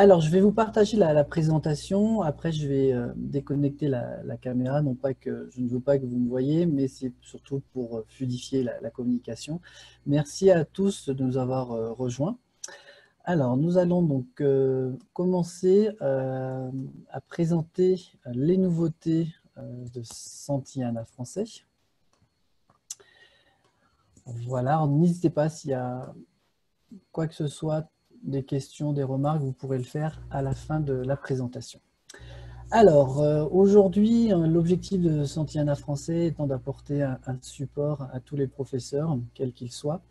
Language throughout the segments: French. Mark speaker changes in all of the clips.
Speaker 1: Alors, je vais vous partager la présentation. Après, je vais déconnecter la caméra. Non pas que je ne veux pas que vous me voyez, mais c'est surtout pour fluidifier la communication. Merci à tous de nous avoir rejoints. Alors, nous allons donc commencer à présenter les nouveautés de Santillana français. Voilà, alors n'hésitez pas s'il y a quoi que ce soit, des questions, des remarques, vous pourrez le faire à la fin de la présentation. Alors, aujourd'hui, l'objectif de Santillana français étant d'apporter un support à tous les professeurs, quels qu'ils soient,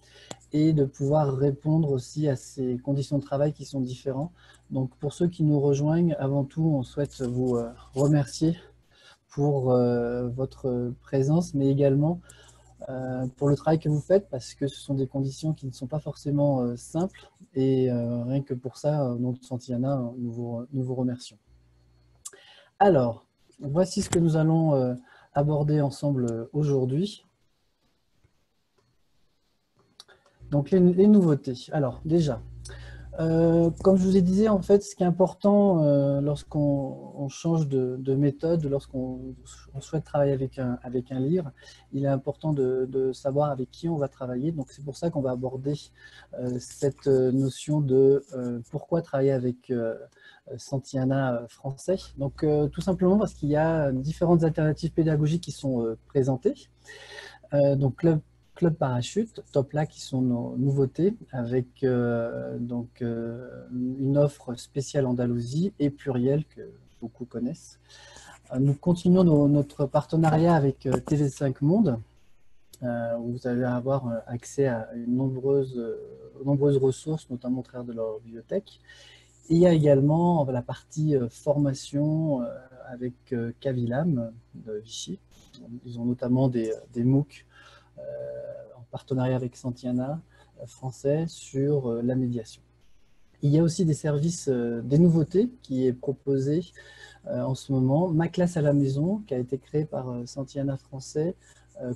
Speaker 1: et de pouvoir répondre aussi à ces conditions de travail qui sont différentes. Donc, pour ceux qui nous rejoignent, avant tout, on souhaite vous remercier pour votre présence, mais également pour le travail que vous faites, parce que ce sont des conditions qui ne sont pas forcément simples, et rien que pour ça, au nom de Santillana, nous vous remercions. Alors, voici ce que nous allons aborder ensemble aujourd'hui. Donc, les nouveautés. Alors, déjà, comme je vous ai dit, en fait, ce qui est important lorsqu'on change de méthode, lorsqu'on souhaite travailler avec un livre, il est important de savoir avec qui on va travailler. Donc, c'est pour ça qu'on va aborder cette notion de pourquoi travailler avec Santillana français. Donc, tout simplement parce qu'il y a différentes alternatives pédagogiques qui sont présentées. Donc, Club Parachute, top là qui sont nos nouveautés avec une offre spéciale Andalousie et plurielle que beaucoup connaissent. Nous continuons notre partenariat avec TV5 Monde où vous allez avoir accès à nombreuses ressources, notamment au travers de leur bibliothèque. Et il y a également la partie formation avec Cavilam de Vichy. Ils ont notamment des MOOC en partenariat avec Santillana français sur la médiation. Il y a aussi des services, des nouveautés qui est proposé en ce moment. Ma classe à la maison, qui a été créée par Santillana français,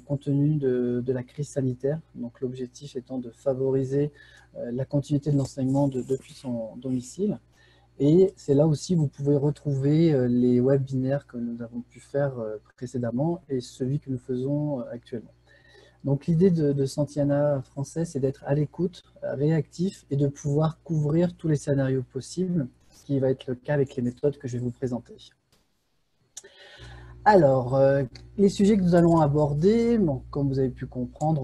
Speaker 1: compte tenu de la crise sanitaire. Donc l'objectif étant de favoriser la continuité de l'enseignement depuis son domicile. Et c'est là aussi vous pouvez retrouver les webinaires que nous avons pu faire précédemment et celui que nous faisons actuellement. Donc l'idée de Santillana français, c'est d'être à l'écoute, réactif et de pouvoir couvrir tous les scénarios possibles, ce qui va être le cas avec les méthodes que je vais vous présenter. Alors, les sujets que nous allons aborder, bon, comme vous avez pu comprendre,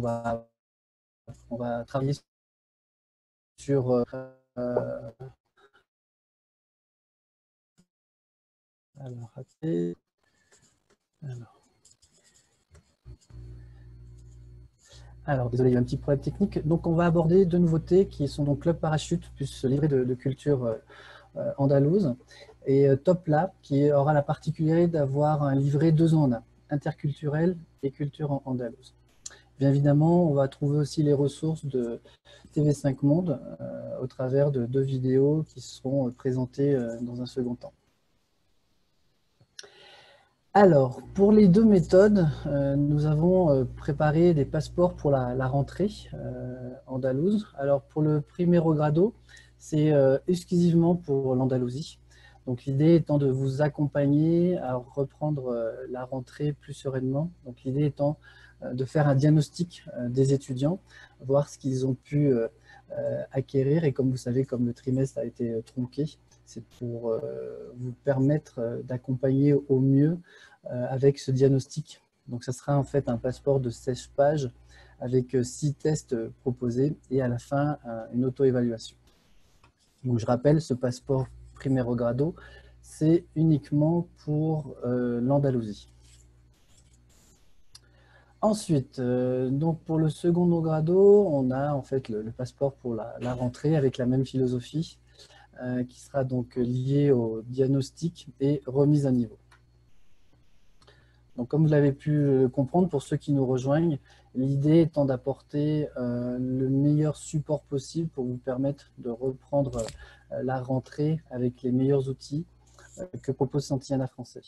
Speaker 1: on va travailler sur alors, désolé, il y a un petit problème technique. Donc, on va aborder deux nouveautés qui sont donc Club Parachute, plus livret de culture andalouse, et Top Lab, qui aura la particularité d'avoir un livret 2 en 1, interculturel et culture andalouse. Bien évidemment, on va trouver aussi les ressources de TV5 Monde au travers de deux vidéos qui seront présentées dans un second temps. Alors, pour les deux méthodes, nous avons préparé des passeports pour la rentrée andalouse. Alors, pour le primero grado, c'est exclusivement pour l'Andalousie. Donc, l'idée étant de vous accompagner à reprendre la rentrée plus sereinement. Donc, l'idée étant de faire un diagnostic des étudiants, voir ce qu'ils ont pu acquérir. Et comme vous savez, comme le trimestre a été tronqué, c'est pour vous permettre d'accompagner au mieux avec ce diagnostic. Donc, ça sera en fait un passeport de 16 pages avec 6 tests proposés et à la fin, une auto-évaluation. Donc, je rappelle, ce passeport primero grado, c'est uniquement pour l'Andalousie. Ensuite, donc pour le secondo grado, on a en fait le passeport pour la rentrée avec la même philosophie qui sera donc liée au diagnostic et remise à niveau. Donc, comme vous l'avez pu comprendre, pour ceux qui nous rejoignent, l'idée étant d'apporter le meilleur support possible pour vous permettre de reprendre la rentrée avec les meilleurs outils que propose Santillana français.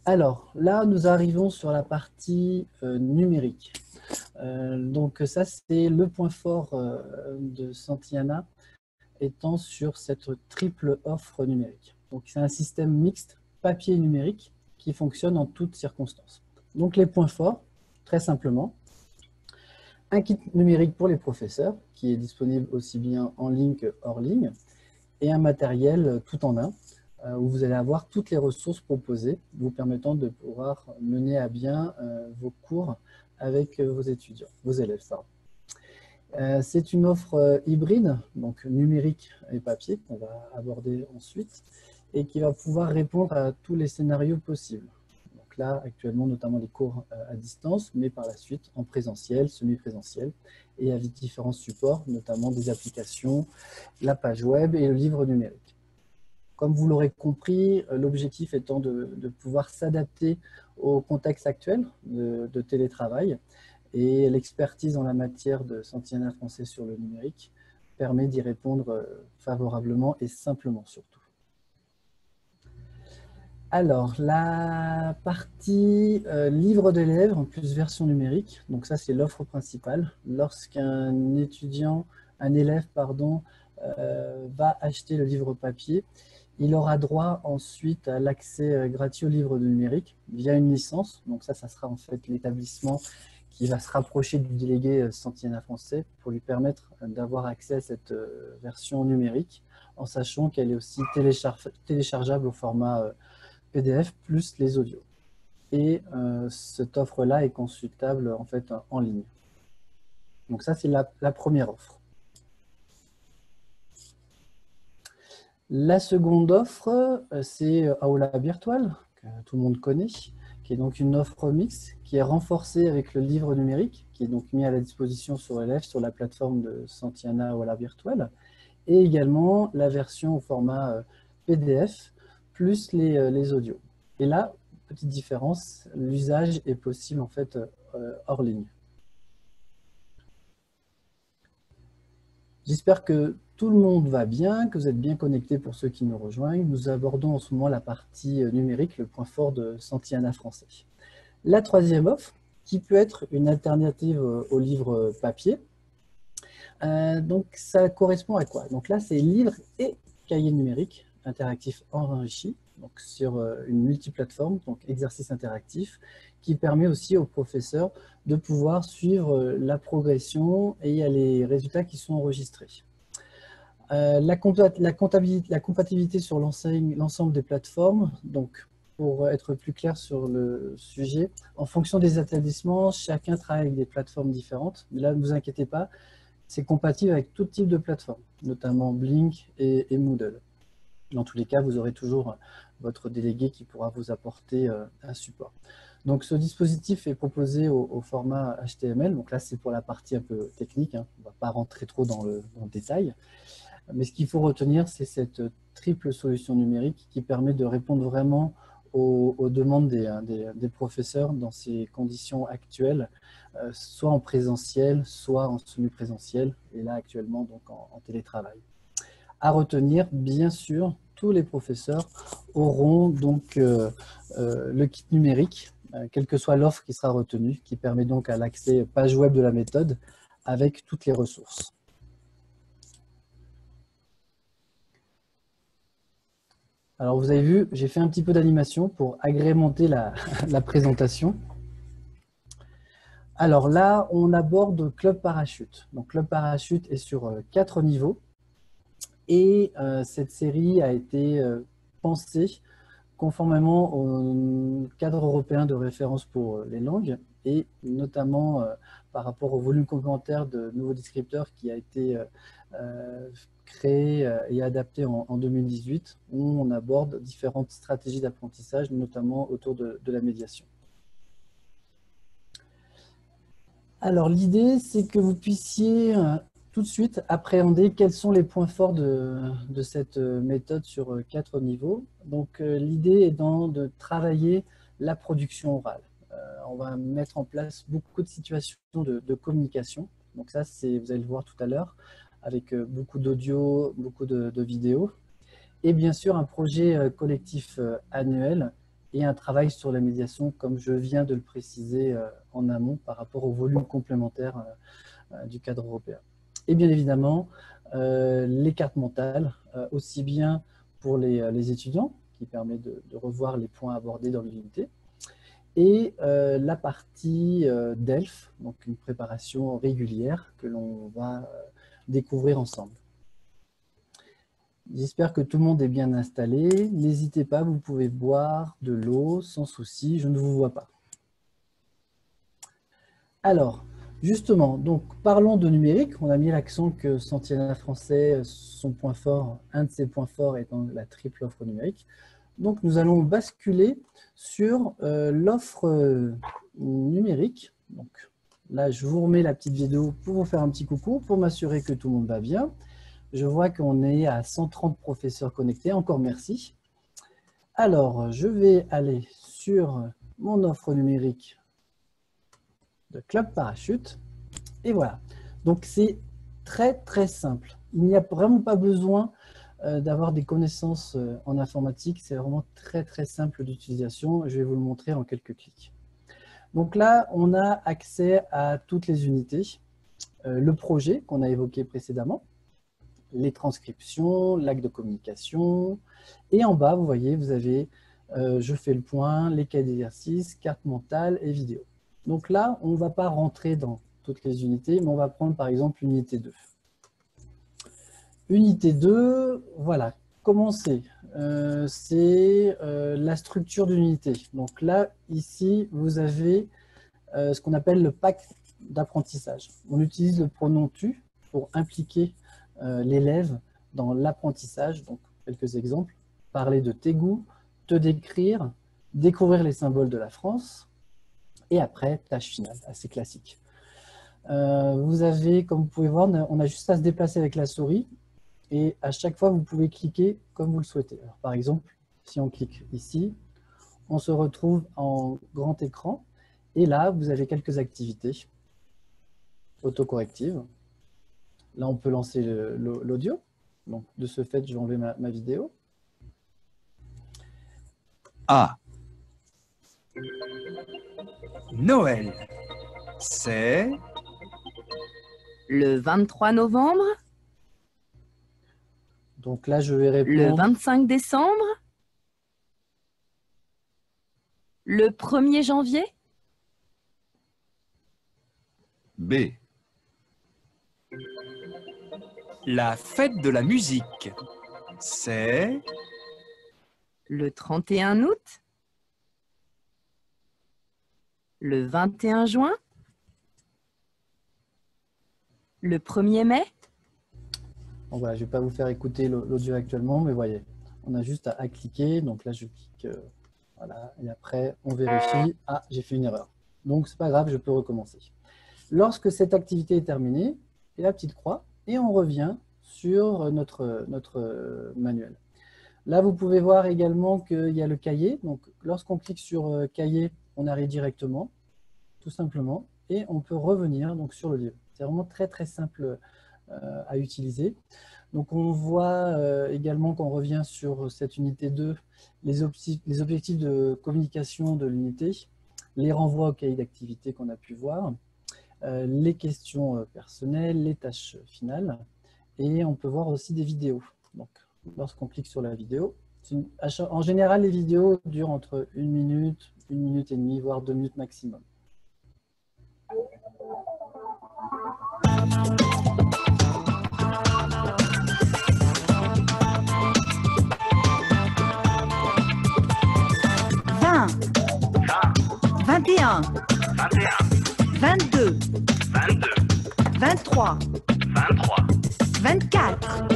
Speaker 1: Alors, là, nous arrivons sur la partie numérique. Donc, ça, c'est le point fort de Santillana. étant sur cette triple offre numérique. Donc, c'est un système mixte papier et numérique qui fonctionne en toutes circonstances. Donc, les points forts, très simplement, un kit numérique pour les professeurs, qui est disponible aussi bien en ligne que hors ligne, et un matériel tout en un, où vous allez avoir toutes les ressources proposées, vous permettant de pouvoir mener à bien vos cours avec vos étudiants, vos élèves. C'est une offre hybride, donc numérique et papier, qu'on va aborder ensuite, et qui va pouvoir répondre à tous les scénarios possibles. Donc là, actuellement, notamment les cours à distance, mais par la suite en présentiel, semi-présentiel, et avec différents supports, notamment des applications, la page web et le livre numérique. Comme vous l'aurez compris, l'objectif étant de pouvoir s'adapter au contexte actuel de télétravail, et l'expertise en la matière de Santillana Français sur le numérique permet d'y répondre favorablement et simplement surtout. Alors, la partie livre de lèvres plus version numérique, donc ça c'est l'offre principale. Lorsqu'un étudiant, un élève, pardon, va acheter le livre papier, il aura droit ensuite à l'accès gratuit au livre numérique via une licence. Donc ça sera en fait l'établissement qui va se rapprocher du délégué Santillana Français pour lui permettre d'avoir accès à cette version numérique, en sachant qu'elle est aussi téléchargeable au format PDF plus les audios. Et cette offre-là est consultable en fait en ligne. Donc ça, c'est la première offre. La seconde offre, c'est Aula Virtual, que tout le monde connaît, qui est donc une offre mixte, qui est renforcée avec le livre numérique, qui est donc mis à la disposition sur élèves sur la plateforme de Santillana Aula Virtual, et également la version au format PDF, plus les audios. Et là, petite différence, l'usage est possible en fait hors ligne. J'espère que tout le monde va bien, que vous êtes bien connectés pour ceux qui nous rejoignent. Nous abordons en ce moment la partie numérique, le point fort de Santillana Français. La troisième offre, qui peut être une alternative au livre papier. Donc, ça correspond à quoi? Donc là, c'est livre et cahier numérique interactif enrichi, donc sur une multiplateforme, donc exercice interactif, qui permet aussi aux professeurs de pouvoir suivre la progression et il y a les résultats qui sont enregistrés. La compatibilité sur l'ensemble des plateformes, donc pour être plus clair sur le sujet, en fonction des établissements, chacun travaille avec des plateformes différentes, mais là, ne vous inquiétez pas, c'est compatible avec tout type de plateforme, notamment Blink et Moodle. Dans tous les cas, vous aurez toujours votre délégué qui pourra vous apporter un support. Donc, ce dispositif est proposé au format HTML. Donc là, c'est pour la partie un peu technique. On ne va pas rentrer trop dans le détail. Mais ce qu'il faut retenir, c'est cette triple solution numérique qui permet de répondre vraiment aux demandes des professeurs dans ces conditions actuelles, soit en présentiel, soit en semi-présentiel, et là actuellement donc en télétravail. À retenir, bien sûr, tous les professeurs auront donc le kit numérique, quelle que soit l'offre qui sera retenue, qui permet donc à l'accès page web de la méthode avec toutes les ressources. Alors vous avez vu, j'ai fait un petit peu d'animation pour agrémenter la présentation. Alors là, on aborde Club Parachute. Donc Club Parachute est sur 4 niveaux. Et cette série a été pensée conformément au cadre européen de référence pour les langues et notamment par rapport au volume complémentaire de nouveaux descripteurs qui a été créé et adapté en 2018, où on aborde différentes stratégies d'apprentissage, notamment autour de la médiation. Alors l'idée, c'est que vous puissiez tout de suite appréhender quels sont les points forts de cette méthode sur 4 niveaux. Donc l'idée est de travailler la production orale. On va mettre en place beaucoup de situations de communication. Donc ça, vous allez le voir tout à l'heure, avec beaucoup d'audio, beaucoup de vidéos. Et bien sûr, un projet collectif annuel et un travail sur la médiation, comme je viens de le préciser en amont par rapport au volume complémentaire du cadre européen. Et bien évidemment, les cartes mentales, aussi bien pour les étudiants, qui permet de revoir les points abordés dans l'unité, et la partie DELF, donc une préparation régulière que l'on va découvrir ensemble. J'espère que tout le monde est bien installé. N'hésitez pas, vous pouvez boire de l'eau sans souci, je ne vous vois pas. Alors, justement, donc parlons de numérique. On a mis l'accent que Santillana Français, son point fort, un de ses points forts étant la triple offre numérique. Donc, nous allons basculer sur l'offre numérique. Donc, là, je vous remets la petite vidéo pour vous faire un petit coucou, pour m'assurer que tout le monde va bien. Je vois qu'on est à 130 professeurs connectés. Encore merci. Alors, je vais aller sur mon offre numérique de Club Parachute. Et voilà. Donc, c'est très, très simple. Il n'y a vraiment pas besoin d'avoir des connaissances en informatique. C'est vraiment très, très simple d'utilisation. Je vais vous le montrer en quelques clics. Donc là, on a accès à toutes les unités. Le projet qu'on a évoqué précédemment, les transcriptions, l'acte de communication. Et en bas, vous voyez, vous avez je fais le point, les cas d'exercice, carte mentale et vidéo. Donc là, on ne va pas rentrer dans toutes les unités, mais on va prendre par exemple l'unité 2. Unité 2, voilà, comment c'est la structure d'une unité. Donc là, ici, vous avez ce qu'on appelle le pack d'apprentissage. On utilise le pronom tu pour impliquer l'élève dans l'apprentissage. Donc, quelques exemples. Parler de tes goûts, te décrire, découvrir les symboles de la France. Et après, tâche finale, assez classique. Vous avez, comme vous pouvez voir, on a juste à se déplacer avec la souris. Et à chaque fois, vous pouvez cliquer comme vous le souhaitez. Alors, par exemple, si on clique ici, on se retrouve en grand écran. Et là, vous avez quelques activités autocorrectives. Là, on peut lancer l'audio. Donc, de ce fait, je vais enlever ma vidéo.
Speaker 2: Ah. Noël, c'est
Speaker 3: le 23 novembre,
Speaker 1: Donc là, je vais
Speaker 3: le
Speaker 1: répondre.
Speaker 3: 25 décembre, le 1er janvier,
Speaker 2: B. La fête de la musique, c'est
Speaker 3: le 31 août, le 21 juin, le 1er mai.
Speaker 1: Donc voilà, je ne vais pas vous faire écouter l'audio actuellement, mais voyez, on a juste à cliquer. Donc là, je clique, voilà, et après, on vérifie. Ah, j'ai fait une erreur. Donc, c'est pas grave, je peux recommencer. Lorsque cette activité est terminée, et la petite croix, et on revient sur notre manuel. Là, vous pouvez voir également qu'il y a le cahier. Donc, lorsqu'on clique sur cahier, on arrive directement, tout simplement, et on peut revenir donc, sur le livre. C'est vraiment très, très simple à utiliser. Donc, on voit également qu'on revient sur cette unité 2, les objectifs de communication de l'unité, les renvois au cahier d'activité qu'on a pu voir, les questions personnelles, les tâches finales, et on peut voir aussi des vidéos. Donc, lorsqu'on clique sur la vidéo, en général, les vidéos durent entre 1 minute et demie, voire 2 minutes maximum.
Speaker 4: Vingt, 21, 22, 23, 24,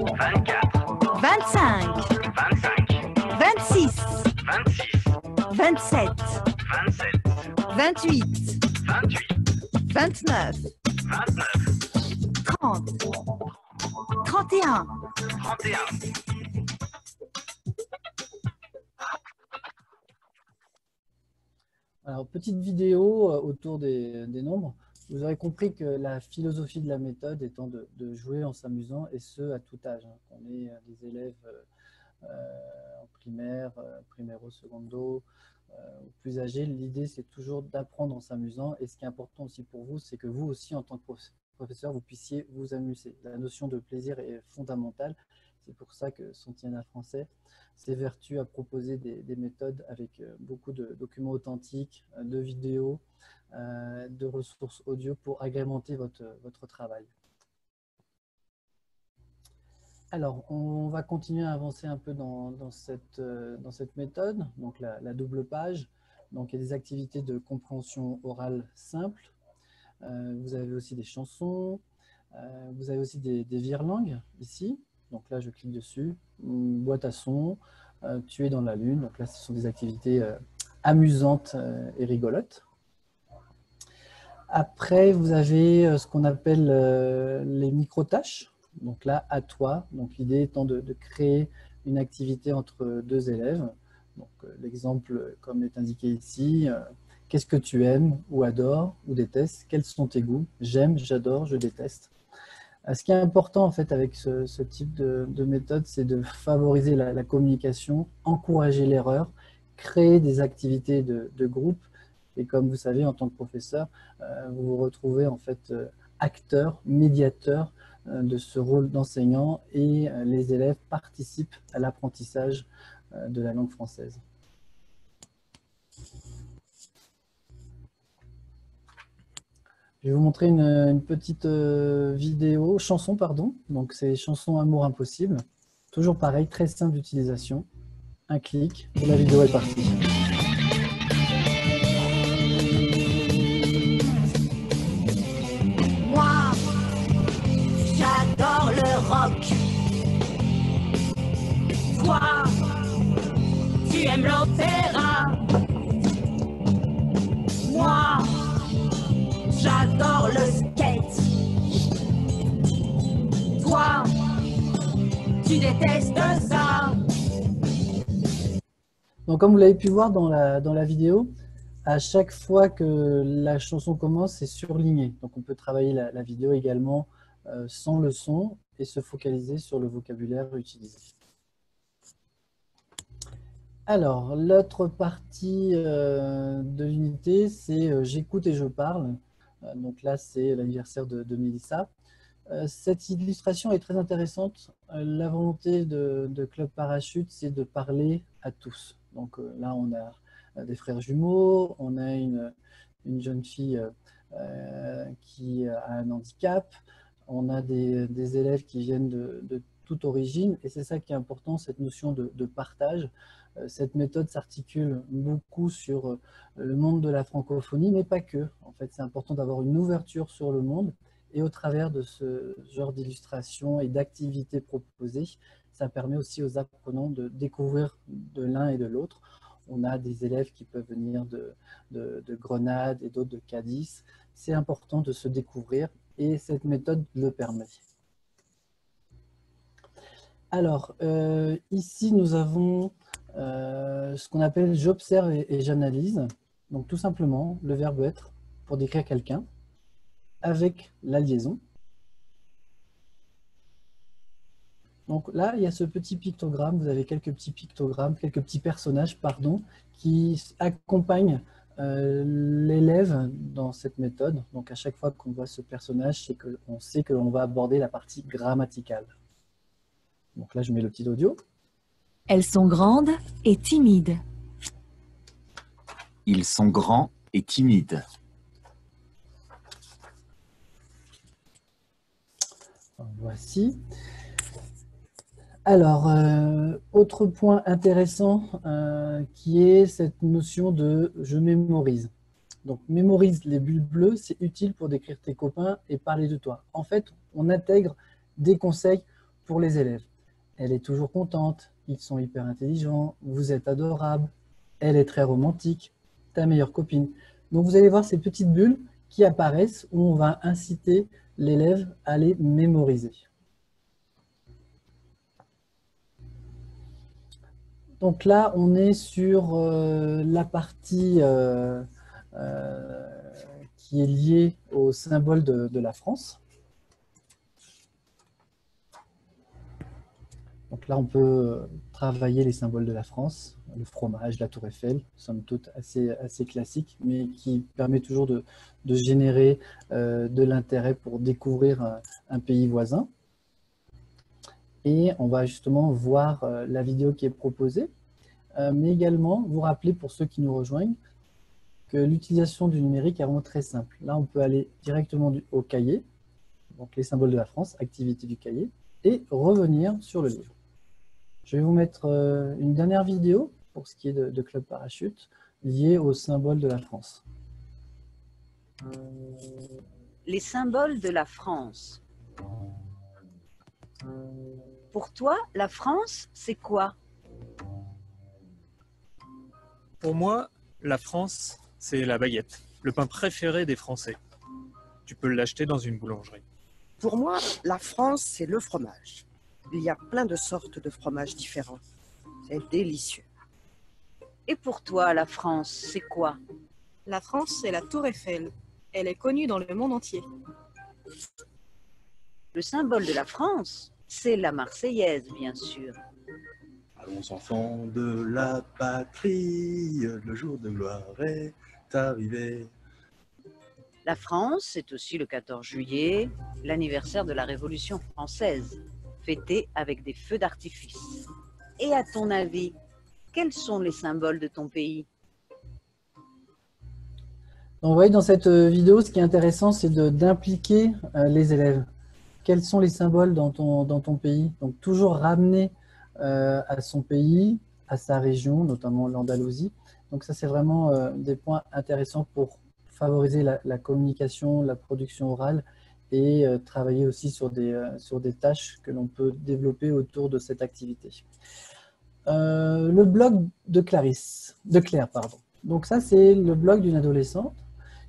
Speaker 4: 25, 26, 27, 28, 29, 30, 31.
Speaker 1: Alors, petite vidéo autour des nombres. Vous aurez compris que la philosophie de la méthode étant de jouer en s'amusant, et ce, à tout âge. On est des élèves en primaire, primaire, secondo, ou plus âgés. L'idée, c'est toujours d'apprendre en s'amusant. Et ce qui est important aussi pour vous, c'est que vous aussi, en tant que professeur, vous puissiez vous amuser. La notion de plaisir est fondamentale. C'est pour ça que Santillana Français s'évertue à proposer des méthodes avec beaucoup de documents authentiques, de vidéos, de ressources audio pour agrémenter votre travail. Alors, on va continuer à avancer un peu dans cette méthode, donc la double page. Donc, il y a des activités de compréhension orale simple. Vous avez aussi des chansons. Vous avez aussi des virelangues ici. Donc là, je clique dessus. Une boîte à son, tu es dans la lune. Donc là, ce sont des activités amusantes et rigolotes. Après, vous avez ce qu'on appelle les micro-tâches. Donc là, à toi. Donc l'idée étant de créer une activité entre deux élèves. Donc l'exemple, comme est indiqué ici, qu'est-ce que tu aimes ou adores ou détestes? Quels sont tes goûts? J'aime, j'adore, je déteste. Ce qui est important en fait avec ce type de méthode, c'est de favoriser la communication, encourager l'erreur, créer des activités de groupe. Et comme vous savez, en tant que professeur, vous vous retrouvez en fait acteur, médiateur de ce rôle d'enseignant et les élèves participent à l'apprentissage de la langue française. Je vais vous montrer une petite chanson, pardon. Donc c'est chanson Amour impossible. Toujours pareil, très simple d'utilisation. Un clic et la vidéo est partie.
Speaker 4: Moi, j'adore le rock. Toi, tu aimes l'opéra. Moi, j'adore le skate. Toi, tu détestes ça.
Speaker 1: Donc comme vous l'avez pu voir dans la vidéo, à chaque fois que la chanson commence, c'est surligné. Donc on peut travailler la vidéo également sans le son et se focaliser sur le vocabulaire utilisé. Alors, l'autre partie de l'unité, c'est j'écoute et je parle. Donc là, c'est l'anniversaire de Mélissa. Cette illustration est très intéressante. La volonté de Club Parachute, c'est de parler à tous. Donc là, on a des frères jumeaux, on a une jeune fille qui a un handicap, on a des élèves qui viennent de toute origine, et c'est ça qui est important, cette notion de partage. Cette méthode s'articule beaucoup sur le monde de la francophonie, mais pas que. En fait, c'est important d'avoir une ouverture sur le monde, et au travers de ce genre d'illustrations et d'activités proposées, ça permet aussi aux apprenants de découvrir de l'un et de l'autre. On a des élèves qui peuvent venir de Grenade et d'autres de Cadiz. C'est important de se découvrir et cette méthode le permet. Alors, ici, nous avons ce qu'on appelle « j'observe et j'analyse ». Donc, tout simplement, le verbe « être » pour décrire quelqu'un avec la liaison. Donc là, il y a ce petit pictogramme, vous avez quelques petits pictogrammes, quelques petits personnages, pardon, qui accompagnent l'élève dans cette méthode. Donc à chaque fois qu'on voit ce personnage, c'est qu'on sait que l'on va aborder la partie grammaticale. Donc là, je mets le petit audio.
Speaker 3: Elles sont grandes et timides.
Speaker 5: Ils sont grands et timides.
Speaker 1: Voici. Alors, autre point intéressant qui est cette notion de « je mémorise ». Donc, mémorise les bulles bleues, c'est utile pour décrire tes copains et parler de toi. En fait, on intègre des conseils pour les élèves. Elle est toujours contente, ils sont hyper intelligents, vous êtes adorable, elle est très romantique, ta meilleure copine. Donc, vous allez voir ces petites bulles qui apparaissent où on va inciter l'élève à les mémoriser. Donc là, on est sur la partie qui est liée au symbole de la France. Donc là, on peut travailler les symboles de la France. le fromage, la tour Eiffel, somme toute assez classique, mais qui permet toujours de générer de l'intérêt pour découvrir un pays voisin. Et on va justement voir la vidéo qui est proposée, mais également vous rappeler pour ceux qui nous rejoignent que l'utilisation du numérique est vraiment très simple. Là, on peut aller directement au cahier, donc les symboles de la France, activité du cahier, et revenir sur le livre. Je vais vous mettre une dernière vidéo pour ce qui est de Club Parachute, liée aux symboles de la France.
Speaker 6: Les symboles de la France. Pour toi, la France, c'est quoi?
Speaker 7: Pour moi, la France, c'est la baguette, le pain préféré des Français. Tu peux l'acheter dans une boulangerie.
Speaker 8: Pour moi, la France, c'est le fromage. Il y a plein de sortes de fromages différents. C'est délicieux.
Speaker 6: Et pour toi, la France, c'est quoi?
Speaker 9: La France, c'est la tour Eiffel. Elle est connue dans le monde entier.
Speaker 6: Le symbole de la France, c'est la Marseillaise, bien sûr.
Speaker 10: Allons enfants de la patrie, le jour de gloire est arrivé.
Speaker 6: La France, c'est aussi le 14 juillet, l'anniversaire de la Révolution française, fêté avec des feux d'artifice. Et à ton avis, quels sont les symboles de ton pays?
Speaker 1: Donc, vous voyez, dans cette vidéo, ce qui est intéressant, c'est d'impliquer les élèves. Quels sont les symboles dans ton pays? Donc, toujours ramener à son pays, à sa région, notamment l'Andalousie. Donc, ça, c'est vraiment des points intéressants pour favoriser la communication, la production orale et travailler aussi sur des tâches que l'on peut développer autour de cette activité. Le blog de Claire, pardon. Donc ça, c'est le blog d'une adolescente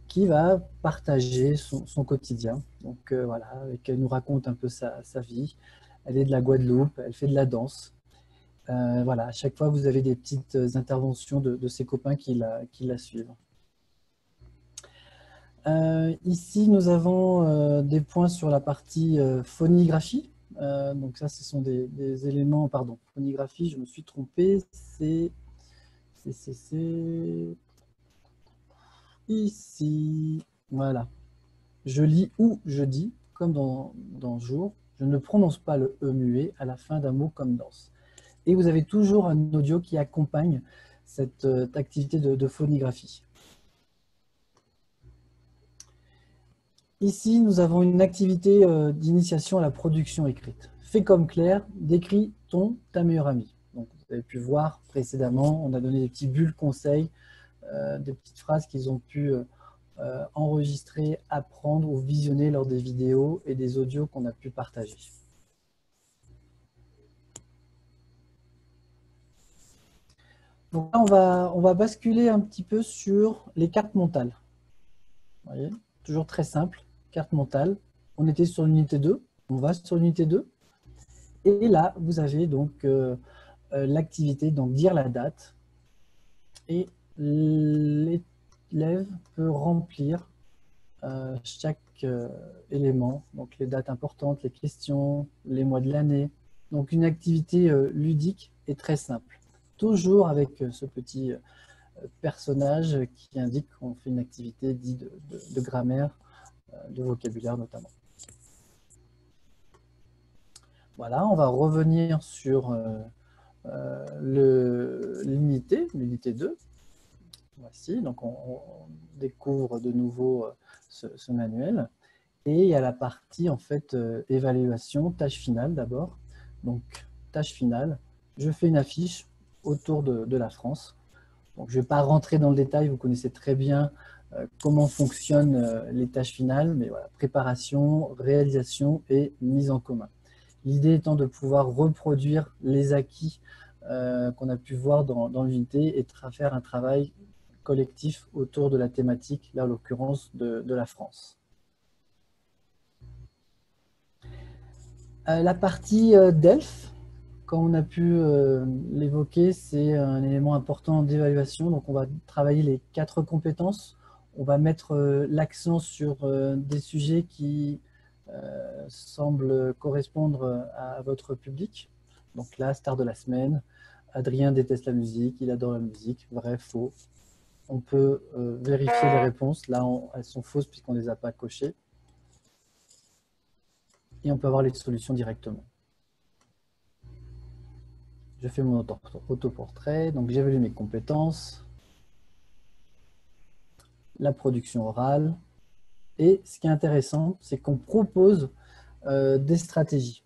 Speaker 1: qui va partager son quotidien. Donc voilà, elle nous raconte un peu sa vie. Elle est de la Guadeloupe, elle fait de la danse. Voilà, à chaque fois, vous avez des petites interventions de ses copains qui la suivent. Ici, nous avons des points sur la partie phonigraphie. Donc ça, ce sont des éléments, pardon, phonigraphie, je me suis trompé, c'est ici, voilà. Je lis ou je dis, comme dans jour, je ne prononce pas le E muet à la fin d'un mot comme danse. Et vous avez toujours un audio qui accompagne cette activité de phonigraphie. Ici, nous avons une activité d'initiation à la production écrite. Fais comme Claire, décris ta meilleure amie. Donc, vous avez pu voir précédemment, on a donné des petits bulles conseils, des petites phrases qu'ils ont pu enregistrer, apprendre ou visionner lors des vidéos et des audios qu'on a pu partager. Donc là, on va basculer un petit peu sur les cartes mentales. Vous voyez, toujours très simple. Carte mentale, on était sur l'unité 2, on va sur l'unité 2. Et là, vous avez donc l'activité, donc dire la date. Et l'élève peut remplir chaque élément, donc les dates importantes, les questions, les mois de l'année. Donc une activité ludique et très simple. Toujours avec ce petit personnage qui indique qu'on fait une activité dite de grammaire, de vocabulaire notamment. Voilà, on va revenir sur l'unité 2. Voici, donc on découvre de nouveau ce manuel. Et il y a la partie en fait évaluation, tâche finale d'abord. Donc tâche finale, je fais une affiche autour de la France. Donc, je ne vais pas rentrer dans le détail, vous connaissez très bien comment fonctionnent les tâches finales, mais voilà, préparation, réalisation et mise en commun. L'idée étant de pouvoir reproduire les acquis qu'on a pu voir dans l'unité et faire un travail collectif autour de la thématique, là en l'occurrence de la France. La partie DELF, comme on a pu l'évoquer, c'est un élément important d'évaluation. Donc, on va travailler les 4 compétences. On va mettre l'accent sur des sujets qui semblent correspondre à votre public. Donc là, star de la semaine, Adrien déteste la musique, il adore la musique. Vrai, faux. On peut vérifier les réponses. Là, elles sont fausses puisqu'on ne les a pas cochées. Et on peut avoir les solutions directement. Je fais mon autoportrait. Donc, j'évalue mes compétences. La production orale. Et ce qui est intéressant, c'est qu'on propose des stratégies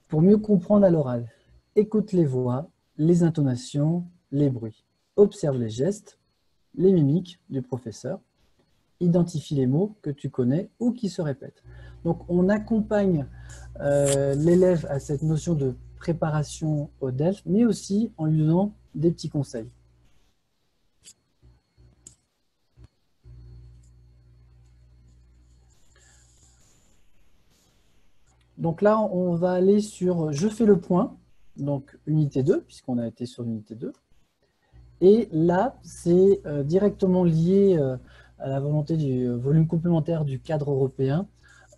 Speaker 1: pour mieux comprendre à l'oral. Écoute les voix, les intonations, les bruits. Observe les gestes, les mimiques du professeur. Identifie les mots que tu connais ou qui se répètent. Donc, on accompagne l'élève à cette notion de préparation au DELF, mais aussi en lui donnant des petits conseils. Donc là, on va aller sur « Je fais le point », donc unité 2, puisqu'on a été sur l'unité 2. Et là, c'est directement lié à la volonté du volume complémentaire du cadre européen,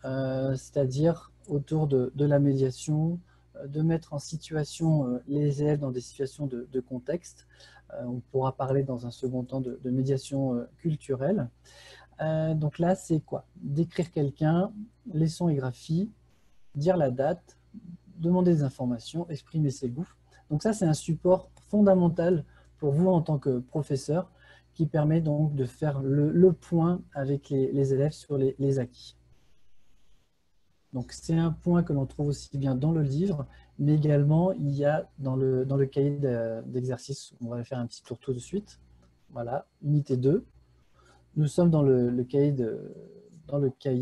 Speaker 1: c'est-à-dire autour de la médiation, de mettre en situation les élèves dans des situations de contexte. On pourra parler dans un second temps de médiation culturelle. Donc là, c'est quoi? Décrire quelqu'un, les sons et graphies, dire la date, demander des informations, exprimer ses goûts. Donc ça, c'est un support fondamental pour vous en tant que professeur qui permet donc de faire le point avec les élèves sur les acquis. Donc c'est un point que l'on trouve aussi bien dans le livre, mais également il y a dans le cahier d'exercice. On va faire un petit tour tout de suite. Voilà, unité 2. Nous sommes dans le cahier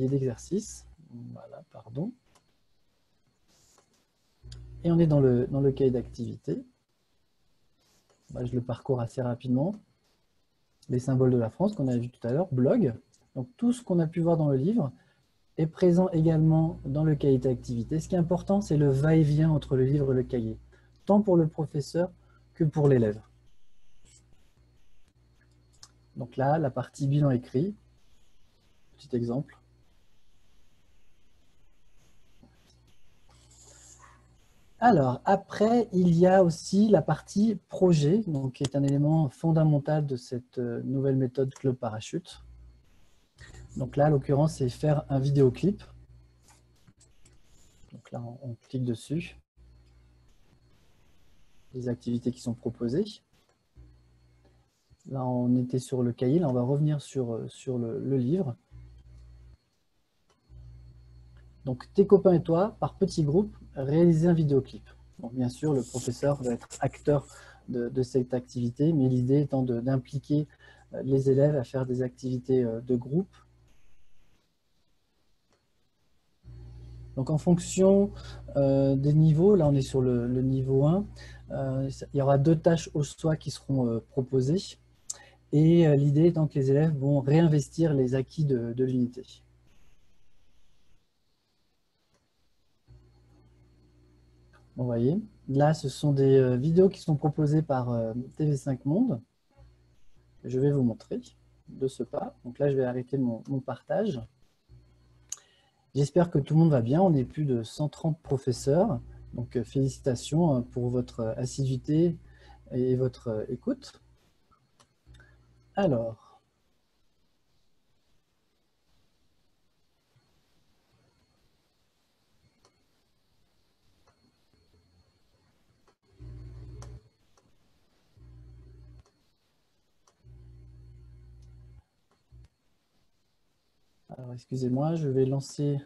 Speaker 1: d'exercice. Voilà, pardon. Et on est dans le cahier d'activité. Je le parcours assez rapidement. Les symboles de la France qu'on a vu tout à l'heure, blog. Donc tout ce qu'on a pu voir dans le livre est présent également dans le cahier d'activité. Ce qui est important, c'est le va-et-vient entre le livre et le cahier, tant pour le professeur que pour l'élève. Donc là, la partie bilan écrit, petit exemple. Alors, après, il y a aussi la partie projet, donc, qui est un élément fondamental de cette nouvelle méthode Club Parachute. Donc là, en l'occurrence, c'est faire un vidéoclip. Donc là, on clique dessus. Les activités qui sont proposées. Là, on était sur le cahier. Là, on va revenir sur le livre. Donc, tes copains et toi, par petits groupes, réaliser un vidéoclip. Donc, bien sûr, le professeur va être acteur de cette activité, mais l'idée étant d'impliquer les élèves à faire des activités de groupe. Donc, en fonction des niveaux, là, on est sur le niveau 1, il y aura 2 tâches au choix qui seront proposées. Et l'idée étant que les élèves vont réinvestir les acquis de l'unité. Vous voyez, là, ce sont des vidéos qui sont proposées par TV5 Monde. Je vais vous montrer de ce pas. Donc là, je vais arrêter mon partage. J'espère que tout le monde va bien. On est plus de 130 professeurs. Donc, félicitations pour votre assiduité et votre écoute. Alors, excusez-moi, je vais lancer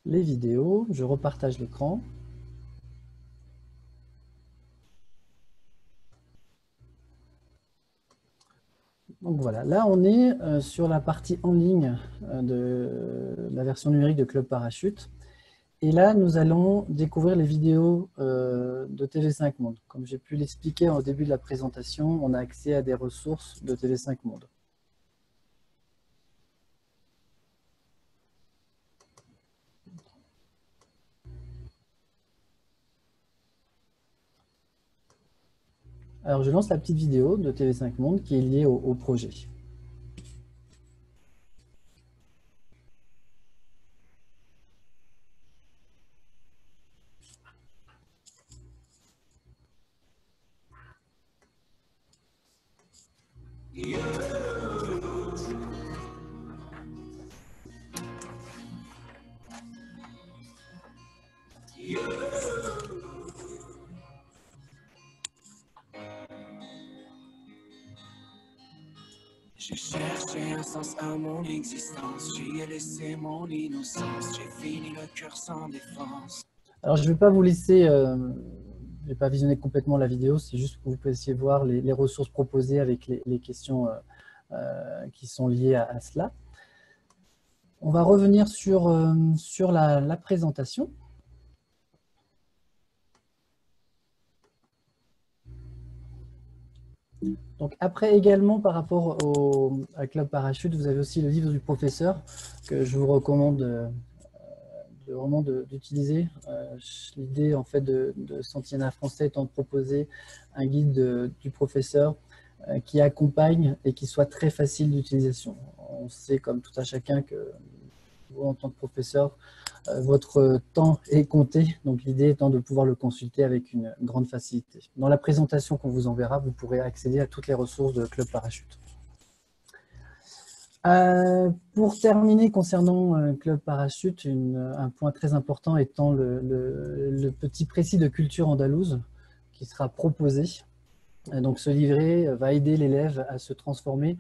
Speaker 1: les vidéos. Je repartage l'écran. Donc voilà, là on est sur la partie en ligne de la version numérique de Club Parachute. Et là, nous allons découvrir les vidéos de TV5 Monde. Comme j'ai pu l'expliquer au début de la présentation, on a accès à des ressources de TV5 Monde. Alors, je lance la petite vidéo de TV5 Monde qui est liée au projet.
Speaker 11: J'ai cherché un sens à mon existence, j'y ai laissé mon innocence, j'ai fini le cœur sans défense.
Speaker 1: Alors, je ne vais pas vous laisser, je vais pas visionner complètement la vidéo, c'est juste pour que vous puissiez voir les ressources proposées avec les questions qui sont liées à cela. On va revenir sur la présentation. Donc après également par rapport à Club Parachute, vous avez aussi le livre du professeur que je vous recommande vraiment d'utiliser. L'idée en fait de Sentiana Français étant de proposer un guide du professeur qui accompagne et qui soit très facile d'utilisation. On sait comme tout à chacun que vous en tant que professeur, votre temps est compté, donc l'idée étant de pouvoir le consulter avec une grande facilité. Dans la présentation qu'on vous enverra, vous pourrez accéder à toutes les ressources de Club Parachute. Pour terminer, concernant Club Parachute, un point très important étant le petit précis de culture andalouse qui sera proposé. Donc ce livret va aider l'élève à se transformer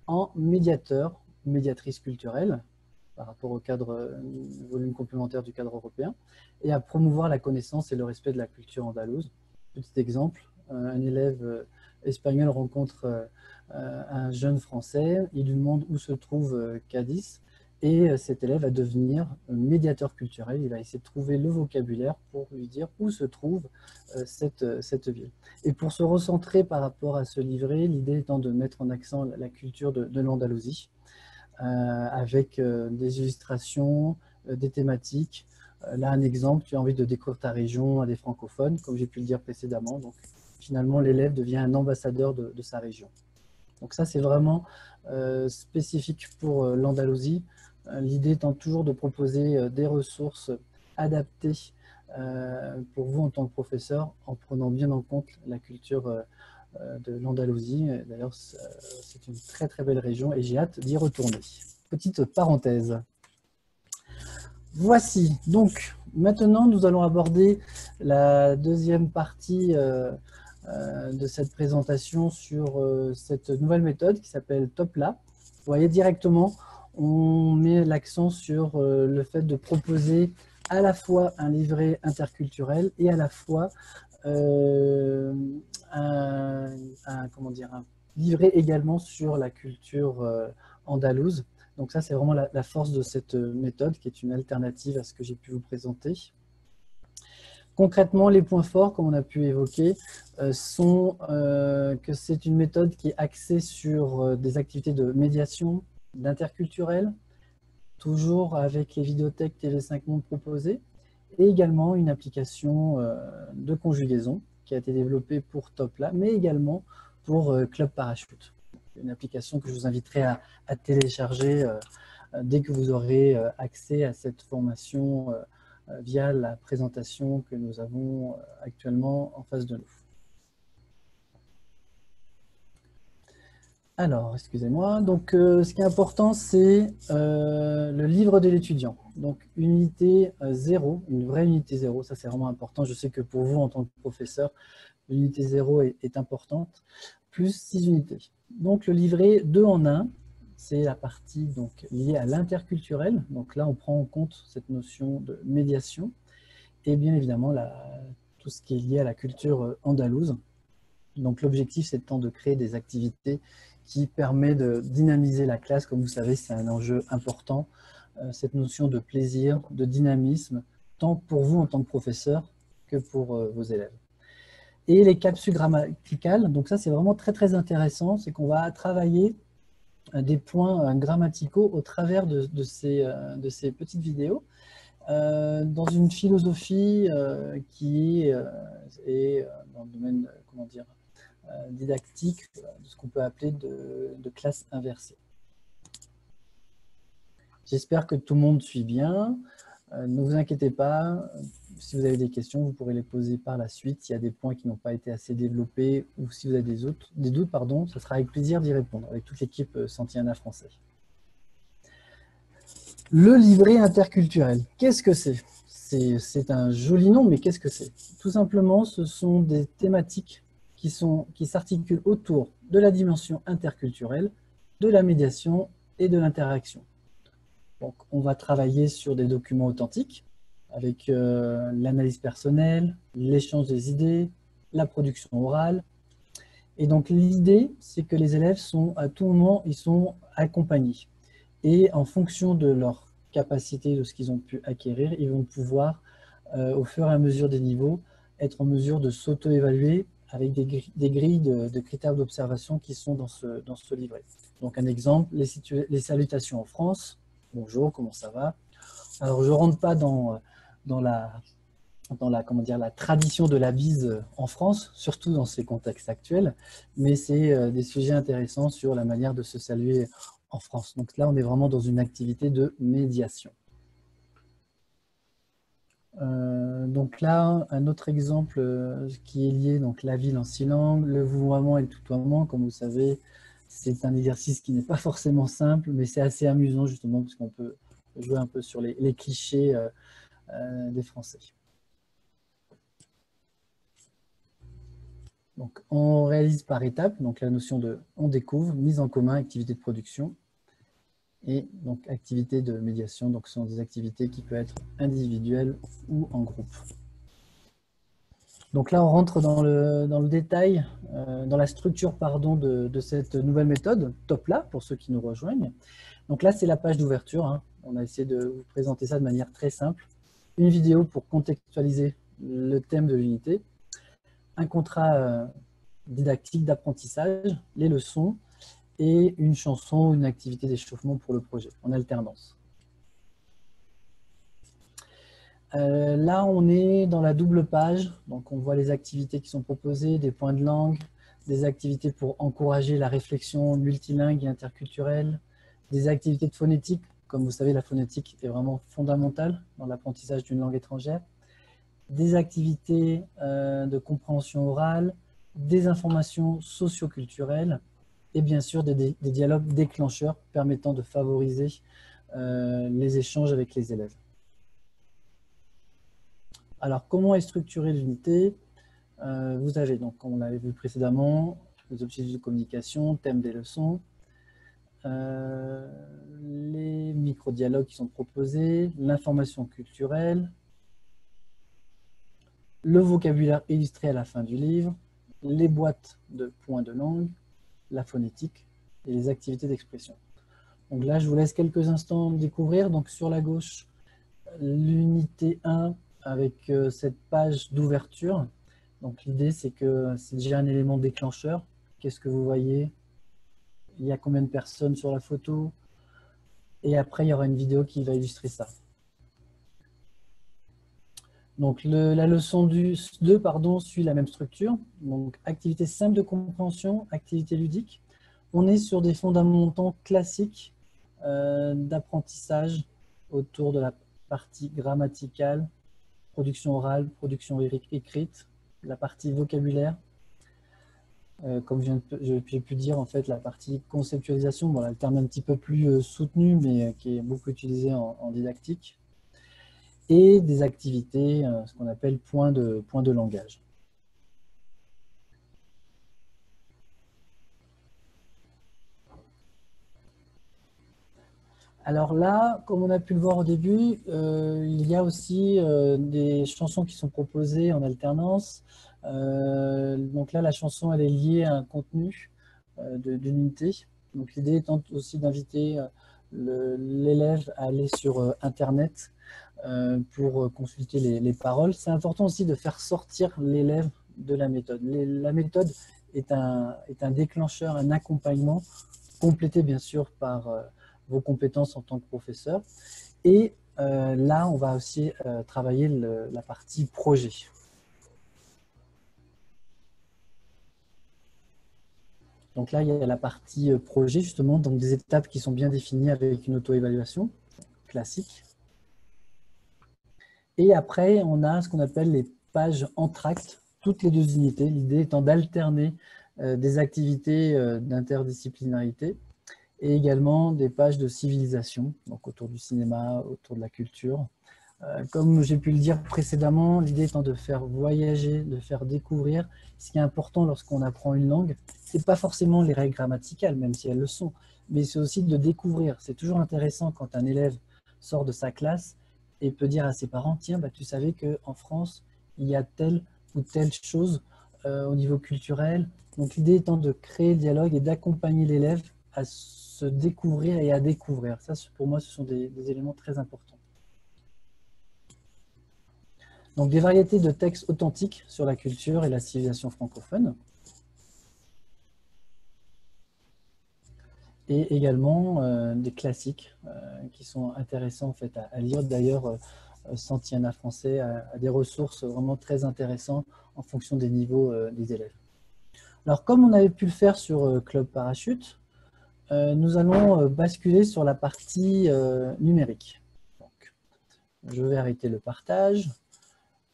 Speaker 1: en médiateur, médiatrice culturelle, par rapport au volume complémentaire du cadre européen, et à promouvoir la connaissance et le respect de la culture andalouse. Petit exemple, un élève espagnol rencontre un jeune français, il lui demande où se trouve Cadiz, et cet élève va devenir médiateur culturel, il va essayer de trouver le vocabulaire pour lui dire où se trouve cette ville. Et pour se recentrer par rapport à ce livret, l'idée étant de mettre en accent la culture de l'Andalousie, avec des illustrations, des thématiques. Là, un exemple, tu as envie de découvrir ta région à des francophones, comme j'ai pu le dire précédemment. Donc, finalement, l'élève devient un ambassadeur de sa région. Donc ça, c'est vraiment spécifique pour l'Andalousie. L'idée étant toujours de proposer des ressources adaptées pour vous en tant que professeur, en prenant bien en compte la culture de l'Andalousie. D'ailleurs, c'est une très très belle région et j'ai hâte d'y retourner. Petite parenthèse. Voici, donc maintenant nous allons aborder la deuxième partie de cette présentation sur cette nouvelle méthode qui s'appelle TOPLA. Vous voyez directement, on met l'accent sur le fait de proposer à la fois un livret interculturel et à la fois un livret également sur la culture andalouse. Donc ça, c'est vraiment la force de cette méthode qui est une alternative à ce que j'ai pu vous présenter. Concrètement, les points forts, comme on a pu évoquer, sont que c'est une méthode qui est axée sur des activités de médiation, d'interculturel, toujours avec les vidéothèques TV5 Monde proposées, et également une application de conjugaison qui a été développée pour TOPLA, mais également pour Club Parachute. Une application que je vous inviterai à télécharger dès que vous aurez accès à cette formation via la présentation que nous avons actuellement en face de nous. Alors, excusez-moi. Donc, ce qui est important, c'est le livre de l'étudiant. Donc, unité 0, une vraie unité 0, ça c'est vraiment important. Je sais que pour vous, en tant que professeur, l'unité 0 est importante, plus 6 unités. Donc, le livret 2 en 1, c'est la partie donc, liée à l'interculturel. Donc là, on prend en compte cette notion de médiation et bien évidemment tout ce qui est lié à la culture andalouse. Donc l'objectif, c'est de créer des activités qui permettent de dynamiser la classe. Comme vous savez, c'est un enjeu important, cette notion de plaisir, de dynamisme, tant pour vous en tant que professeur que pour vos élèves. Et les capsules grammaticales, donc ça c'est vraiment très très intéressant, c'est qu'on va travailler des points grammaticaux au travers de ces petites vidéos dans une philosophie qui est dans le domaine comment dire, didactique de ce qu'on peut appeler de classe inversée. J'espère que tout le monde suit bien. Ne vous inquiétez pas, si vous avez des questions, vous pourrez les poser par la suite. S'il y a des points qui n'ont pas été assez développés ou si vous avez des doutes, pardon, ce sera avec plaisir d'y répondre avec toute l'équipe Sentiana Français. Le livret interculturel, qu'est-ce que c'est? C'est un joli nom, mais qu'est-ce que c'est? Tout simplement, ce sont des thématiques qui s'articulent autour de la dimension interculturelle de la médiation et de l'interaction. Donc, on va travailler sur des documents authentiques avec l'analyse personnelle, l'échange des idées, la production orale. Et donc, l'idée, c'est que les élèves sont, à tout moment, ils sont accompagnés. Et en fonction de leur capacité, de ce qu'ils ont pu acquérir, ils vont pouvoir, au fur et à mesure des niveaux, être en mesure de s'auto-évaluer avec des grilles de critères d'observation qui sont dans ce livret. Donc, un exemple, les salutations en France. Bonjour, comment ça va? Alors, je ne rentre pas dans la tradition de la bise en France, surtout dans ces contextes actuels, mais c'est des sujets intéressants sur la manière de se saluer en France. Donc là, on est vraiment dans une activité de médiation. Donc là, un autre exemple qui est lié, donc la ville en 6 langues, le vouvoiement et le tutoiement, comme vous savez, c'est un exercice qui n'est pas forcément simple, mais c'est assez amusant justement, parce qu'on peut jouer un peu sur les clichés des Français. Donc, on réalise par étapes, donc la notion de on découvre, mise en commun, activité de production, et donc activité de médiation, donc ce sont des activités qui peuvent être individuelles ou en groupe. Donc là, on rentre dans le détail, dans la structure de cette nouvelle méthode, TOPLA, pour ceux qui nous rejoignent. Donc là, c'est la page d'ouverture, hein. On a essayé de vous présenter ça de manière très simple. Une vidéo pour contextualiser le thème de l'unité, un contrat didactique d'apprentissage, les leçons, et une chanson ou une activité d'échauffement pour le projet, en alternance. Là, on est dans la double page, donc on voit les activités qui sont proposées, des points de langue, des activités pour encourager la réflexion multilingue et interculturelle, des activités de phonétique. Comme vous savez, la phonétique est vraiment fondamentale dans l'apprentissage d'une langue étrangère, des activités de compréhension orale, des informations socio-culturelles, et bien sûr des dialogues déclencheurs permettant de favoriser les échanges avec les élèves. Alors, comment est structurée l'unité? Vous avez, donc, comme on l'avait vu précédemment, les objectifs de communication, thème des leçons, les micro-dialogues qui sont proposés, l'information culturelle, le vocabulaire illustré à la fin du livre, les boîtes de points de langue, la phonétique et les activités d'expression. Donc là, je vous laisse quelques instants découvrir. Donc sur la gauche, l'unité 1 avec cette page d'ouverture. Donc l'idée, c'est que c'est déjà un élément déclencheur. Qu'est-ce que vous voyez? Il y a combien de personnes sur la photo? Et après, il y aura une vidéo qui va illustrer ça. Donc la leçon 2 suit la même structure. Donc activité simple de compréhension, activité ludique. On est sur des fondamentaux classiques d'apprentissage autour de la partie grammaticale, production orale, production écrite, la partie vocabulaire. Comme j'ai pu dire, en fait, la partie conceptualisation, bon, le terme un petit peu plus soutenu, mais qui est beaucoup utilisé en didactique. Et des activités, ce qu'on appelle points de langage. Alors là, comme on a pu le voir au début, il y a aussi des chansons qui sont proposées en alternance. Donc là, la chanson, elle est liée à un contenu d'une unité. Donc l'idée étant aussi d'inviter l'élève à aller sur Internet pour consulter les paroles. C'est important aussi de faire sortir l'élève de la méthode. La méthode est un déclencheur, un accompagnement, complété bien sûr par vos compétences en tant que professeur. Et là, on va aussi travailler la partie projet. Donc là, il y a la partie projet, justement, donc des étapes qui sont bien définies avec une auto-évaluation classique. Et après, on a ce qu'on appelle les pages entr'actes, toutes les 2 unités, l'idée étant d'alterner des activités d'interdisciplinarité et également des pages de civilisation, donc autour du cinéma, autour de la culture. Comme j'ai pu le dire précédemment, l'idée étant de faire voyager, de faire découvrir. Ce qui est important lorsqu'on apprend une langue, ce n'est pas forcément les règles grammaticales, même si elles le sont, mais c'est aussi de découvrir. C'est toujours intéressant quand un élève sort de sa classe et peut dire à ses parents, tiens, bah, tu savais qu'en France, il y a telle ou telle chose au niveau culturel. Donc l'idée étant de créer le dialogue et d'accompagner l'élève à se découvrir et à découvrir. Ça, pour moi, ce sont des éléments très importants. Donc des variétés de textes authentiques sur la culture et la civilisation francophone. Et également des classiques qui sont intéressants en fait, à lire. D'ailleurs, Santillana français a des ressources vraiment très intéressantes en fonction des niveaux des élèves. Alors, comme on avait pu le faire sur Club Parachute, nous allons basculer sur la partie numérique. Donc, je vais arrêter le partage.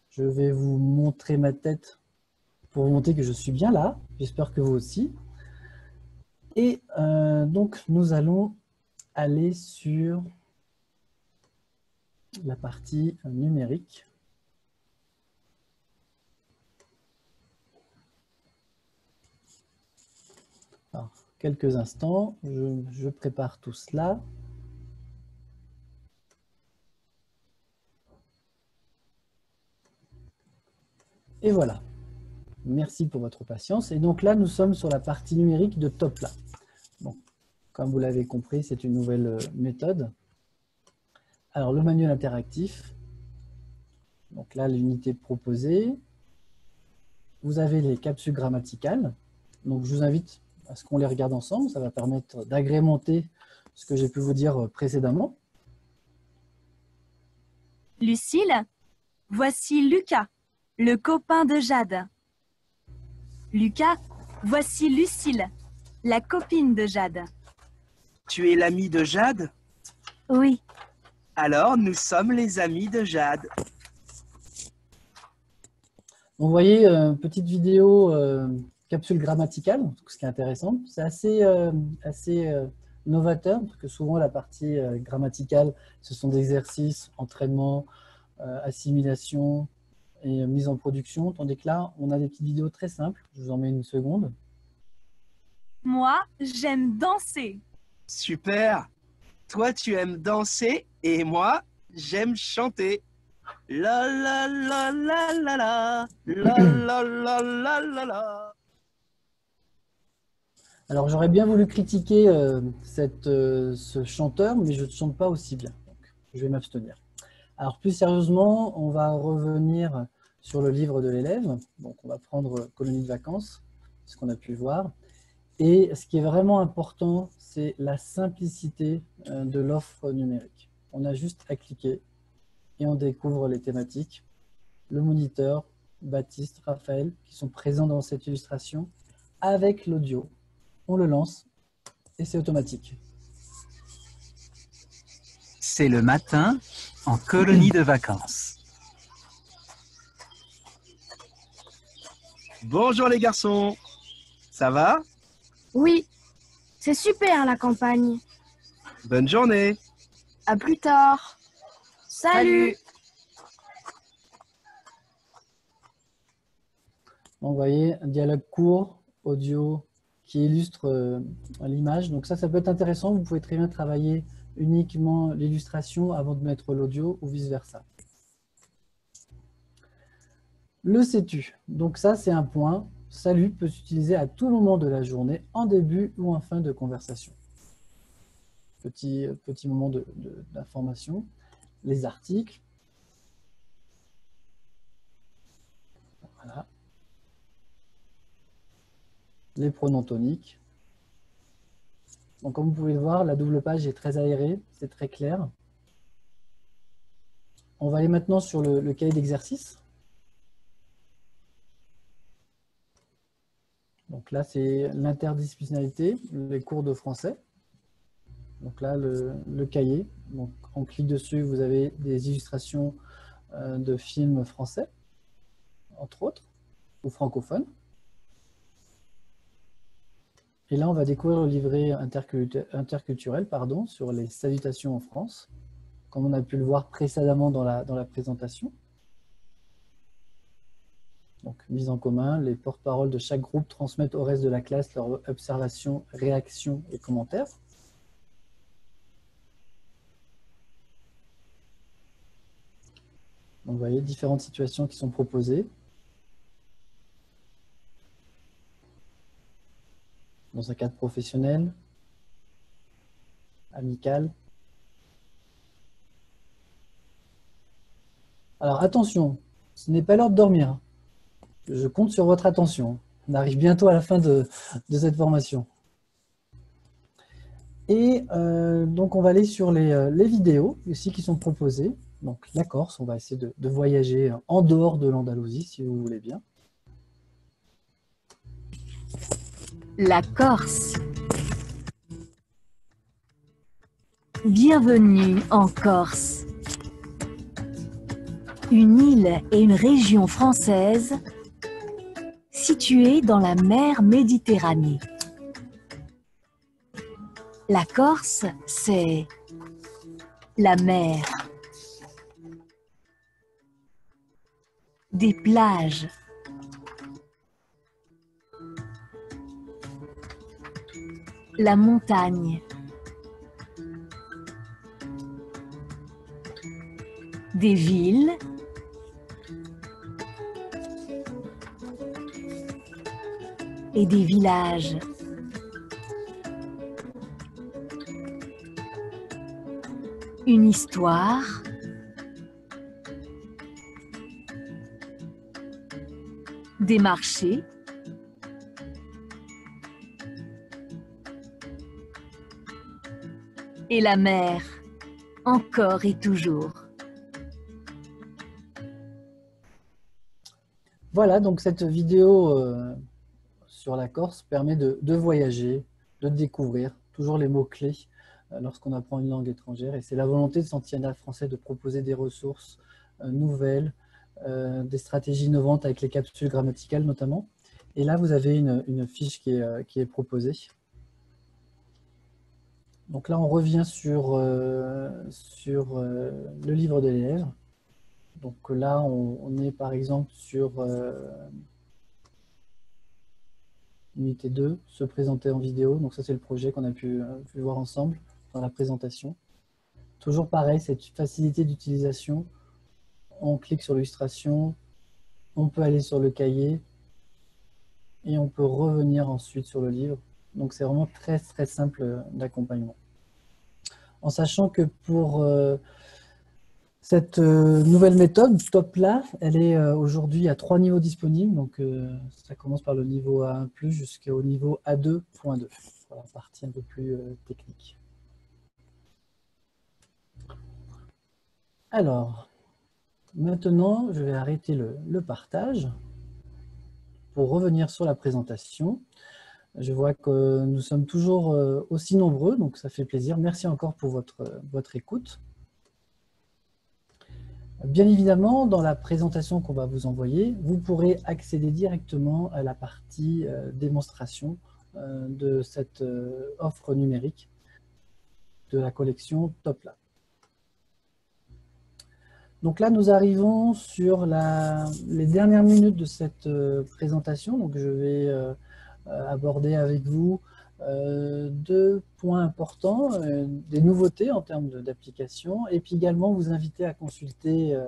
Speaker 1: Je vais vous montrer ma tête pour vous montrer que je suis bien là. J'espère que vous aussi. Et donc, nous allons aller sur la partie numérique. Alors, quelques instants, je prépare tout cela. Et voilà. Merci pour votre patience. Et donc là, nous sommes sur la partie numérique de Topla. Bon, comme vous l'avez compris, c'est une nouvelle méthode. Alors, le manuel interactif. Donc là, l'unité proposée. Vous avez les capsules grammaticales. Donc, je vous invite à ce qu'on les regarde ensemble. Ça va permettre d'agrémenter ce que j'ai pu vous dire précédemment.
Speaker 3: Lucille, voici Lucas, le copain de Jade. Lucas, voici Lucille, la copine de Jade.
Speaker 12: Tu es l'ami de Jade?
Speaker 3: Oui.
Speaker 12: Alors, nous sommes les amis de Jade.
Speaker 1: Vous voyez, petite vidéo capsule grammaticale, ce qui est intéressant. C'est assez novateur, parce que souvent la partie grammaticale, ce sont des exercices, entraînement, assimilation et mise en production, tandis que là, on a des petites vidéos très simples. Je vous en mets une seconde.
Speaker 3: Moi, j'aime danser.
Speaker 12: Super! Toi, tu aimes danser et moi, j'aime chanter. La la la la la la, la la la la la la.
Speaker 1: Alors, j'aurais bien voulu critiquer ce chanteur, mais je ne chante pas aussi bien. Donc, je vais m'abstenir. Alors, plus sérieusement, on va revenir sur le livre de l'élève. Donc, on va prendre Colonie de vacances, ce qu'on a pu voir. Et ce qui est vraiment important, c'est la simplicité de l'offre numérique. On a juste à cliquer et on découvre les thématiques. Le moniteur, Baptiste, Raphaël, qui sont présents dans cette illustration, avec l'audio. On le lance et c'est automatique.
Speaker 13: C'est le matin en colonie de vacances.
Speaker 12: Bonjour les garçons, ça va?
Speaker 14: Oui, c'est super la campagne.
Speaker 12: Bonne journée.
Speaker 14: À plus tard. Salut.
Speaker 1: Vous voyez, un dialogue court, audio, qui illustre l'image. Donc ça peut être intéressant. Vous pouvez très bien travailler uniquement l'illustration avant de mettre l'audio ou vice-versa. Le sais-tu? Donc ça, c'est un point. Salut peut s'utiliser à tout moment de la journée, en début ou en fin de conversation. Petit moment d'information. Les articles. Voilà. Les pronoms toniques. Donc, comme vous pouvez le voir, la double page est très aérée, c'est très clair. On va aller maintenant sur le cahier d'exercice. Donc là, c'est l'interdisciplinarité, les cours de français. Donc là, le cahier. Donc, on clique dessus, vous avez des illustrations de films français, entre autres, ou francophones. Et là, on va découvrir le livret interculturel sur les salutations en France, comme on a pu le voir précédemment dans la présentation. Donc, mise en commun, les porte-paroles de chaque groupe transmettent au reste de la classe leurs observations, réactions et commentaires. Donc, vous voyez différentes situations qui sont proposées. Dans un cadre professionnel, amical. Alors attention, ce n'est pas l'heure de dormir. Je compte sur votre attention. On arrive bientôt à la fin de cette formation. Et donc on va aller sur les vidéos aussi qui sont proposées. Donc la Corse, on va essayer de voyager en dehors de l'Andalousie si vous voulez bien.
Speaker 15: La Corse. Bienvenue en Corse. Une île et une région française située dans la mer Méditerranée. La Corse, c'est la mer, des plages, la montagne, des villes, et des villages. Une histoire, des marchés, et la mer, encore et toujours.
Speaker 1: Voilà, donc cette vidéo sur la Corse permet de voyager, de découvrir, toujours les mots-clés lorsqu'on apprend une langue étrangère. Et c'est la volonté de Santillana Français de proposer des ressources nouvelles, des stratégies innovantes avec les capsules grammaticales notamment. Et là, vous avez une fiche qui est proposée. Donc là, on revient sur le livre de l'élève. Donc là, on est par exemple sur unité 2, se présenter en vidéo. Donc ça, c'est le projet qu'on a pu voir ensemble dans la présentation. Toujours pareil, cette facilité d'utilisation. On clique sur l'illustration, on peut aller sur le cahier et on peut revenir ensuite sur le livre. Donc c'est vraiment très très simple d'accompagnement. En sachant que pour cette nouvelle méthode, Topla, elle est aujourd'hui à 3 niveaux disponibles. Donc ça commence par le niveau A1+, jusqu'au niveau A2.2, pour la partie un peu plus technique. Alors, maintenant, je vais arrêter le partage pour revenir sur la présentation. Je vois que nous sommes toujours aussi nombreux, donc ça fait plaisir. Merci encore pour votre écoute. Bien évidemment, dans la présentation qu'on va vous envoyer, vous pourrez accéder directement à la partie démonstration de cette offre numérique de la collection Topla. Donc là, nous arrivons sur les dernières minutes de cette présentation. Donc je vais aborder avec vous 2 points importants, des nouveautés en termes d'application, et puis également vous inviter à consulter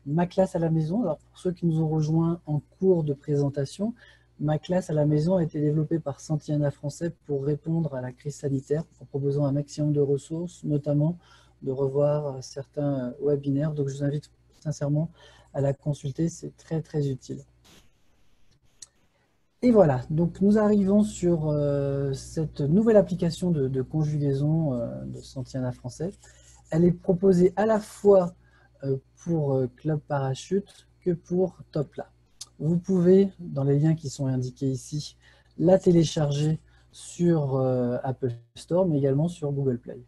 Speaker 1: Ma classe à la maison. Alors pour ceux qui nous ont rejoints en cours de présentation, Ma classe à la maison a été développée par Santillana Français pour répondre à la crise sanitaire, en proposant un maximum de ressources, notamment de revoir certains webinaires. Donc je vous invite sincèrement à la consulter, c'est très très utile. Et voilà, donc nous arrivons sur cette nouvelle application de conjugaison de Santillana Français. Elle est proposée à la fois pour Club Parachute que pour Topla. Vous pouvez, dans les liens qui sont indiqués ici, la télécharger sur Apple Store, mais également sur Google Play.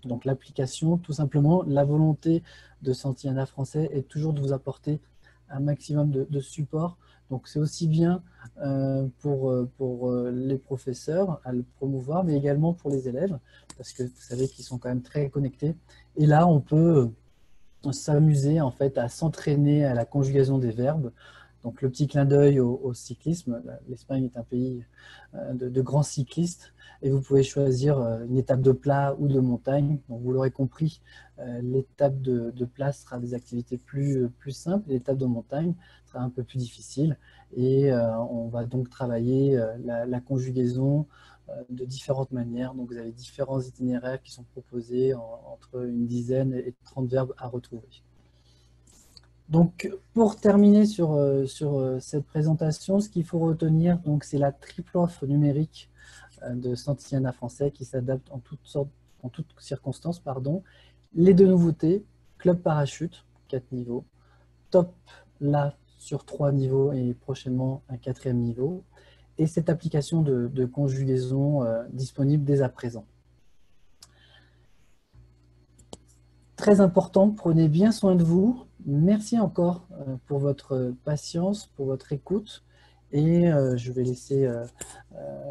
Speaker 1: Donc l'application, tout simplement, la volonté de Santillana Français est toujours de vous apporter un maximum de support. Donc c'est aussi bien pour les professeurs à le promouvoir, mais également pour les élèves, parce que vous savez qu'ils sont quand même très connectés. Et là, on peut s'amuser en fait à s'entraîner à la conjugaison des verbes Donc le petit clin d'œil au cyclisme, l'Espagne est un pays de grands cyclistes et vous pouvez choisir une étape de plat ou de montagne. Donc vous l'aurez compris, l'étape de plat sera des activités plus simples, l'étape de montagne sera un peu plus difficile et on va donc travailler la conjugaison de différentes manières. Donc vous avez différents itinéraires qui sont proposés entre une dizaine et 30 verbes à retrouver. Donc, pour terminer sur cette présentation, ce qu'il faut retenir, c'est la triple offre numérique de Santillana français qui s'adapte en toutes circonstances. Les 2 nouveautés, Club Parachute, 4 niveaux, Top là sur 3 niveaux et prochainement un 4e niveau, et cette application de conjugaison disponible dès à présent. Très important, prenez bien soin de vous. Merci encore pour votre patience, pour votre écoute. Et je vais laisser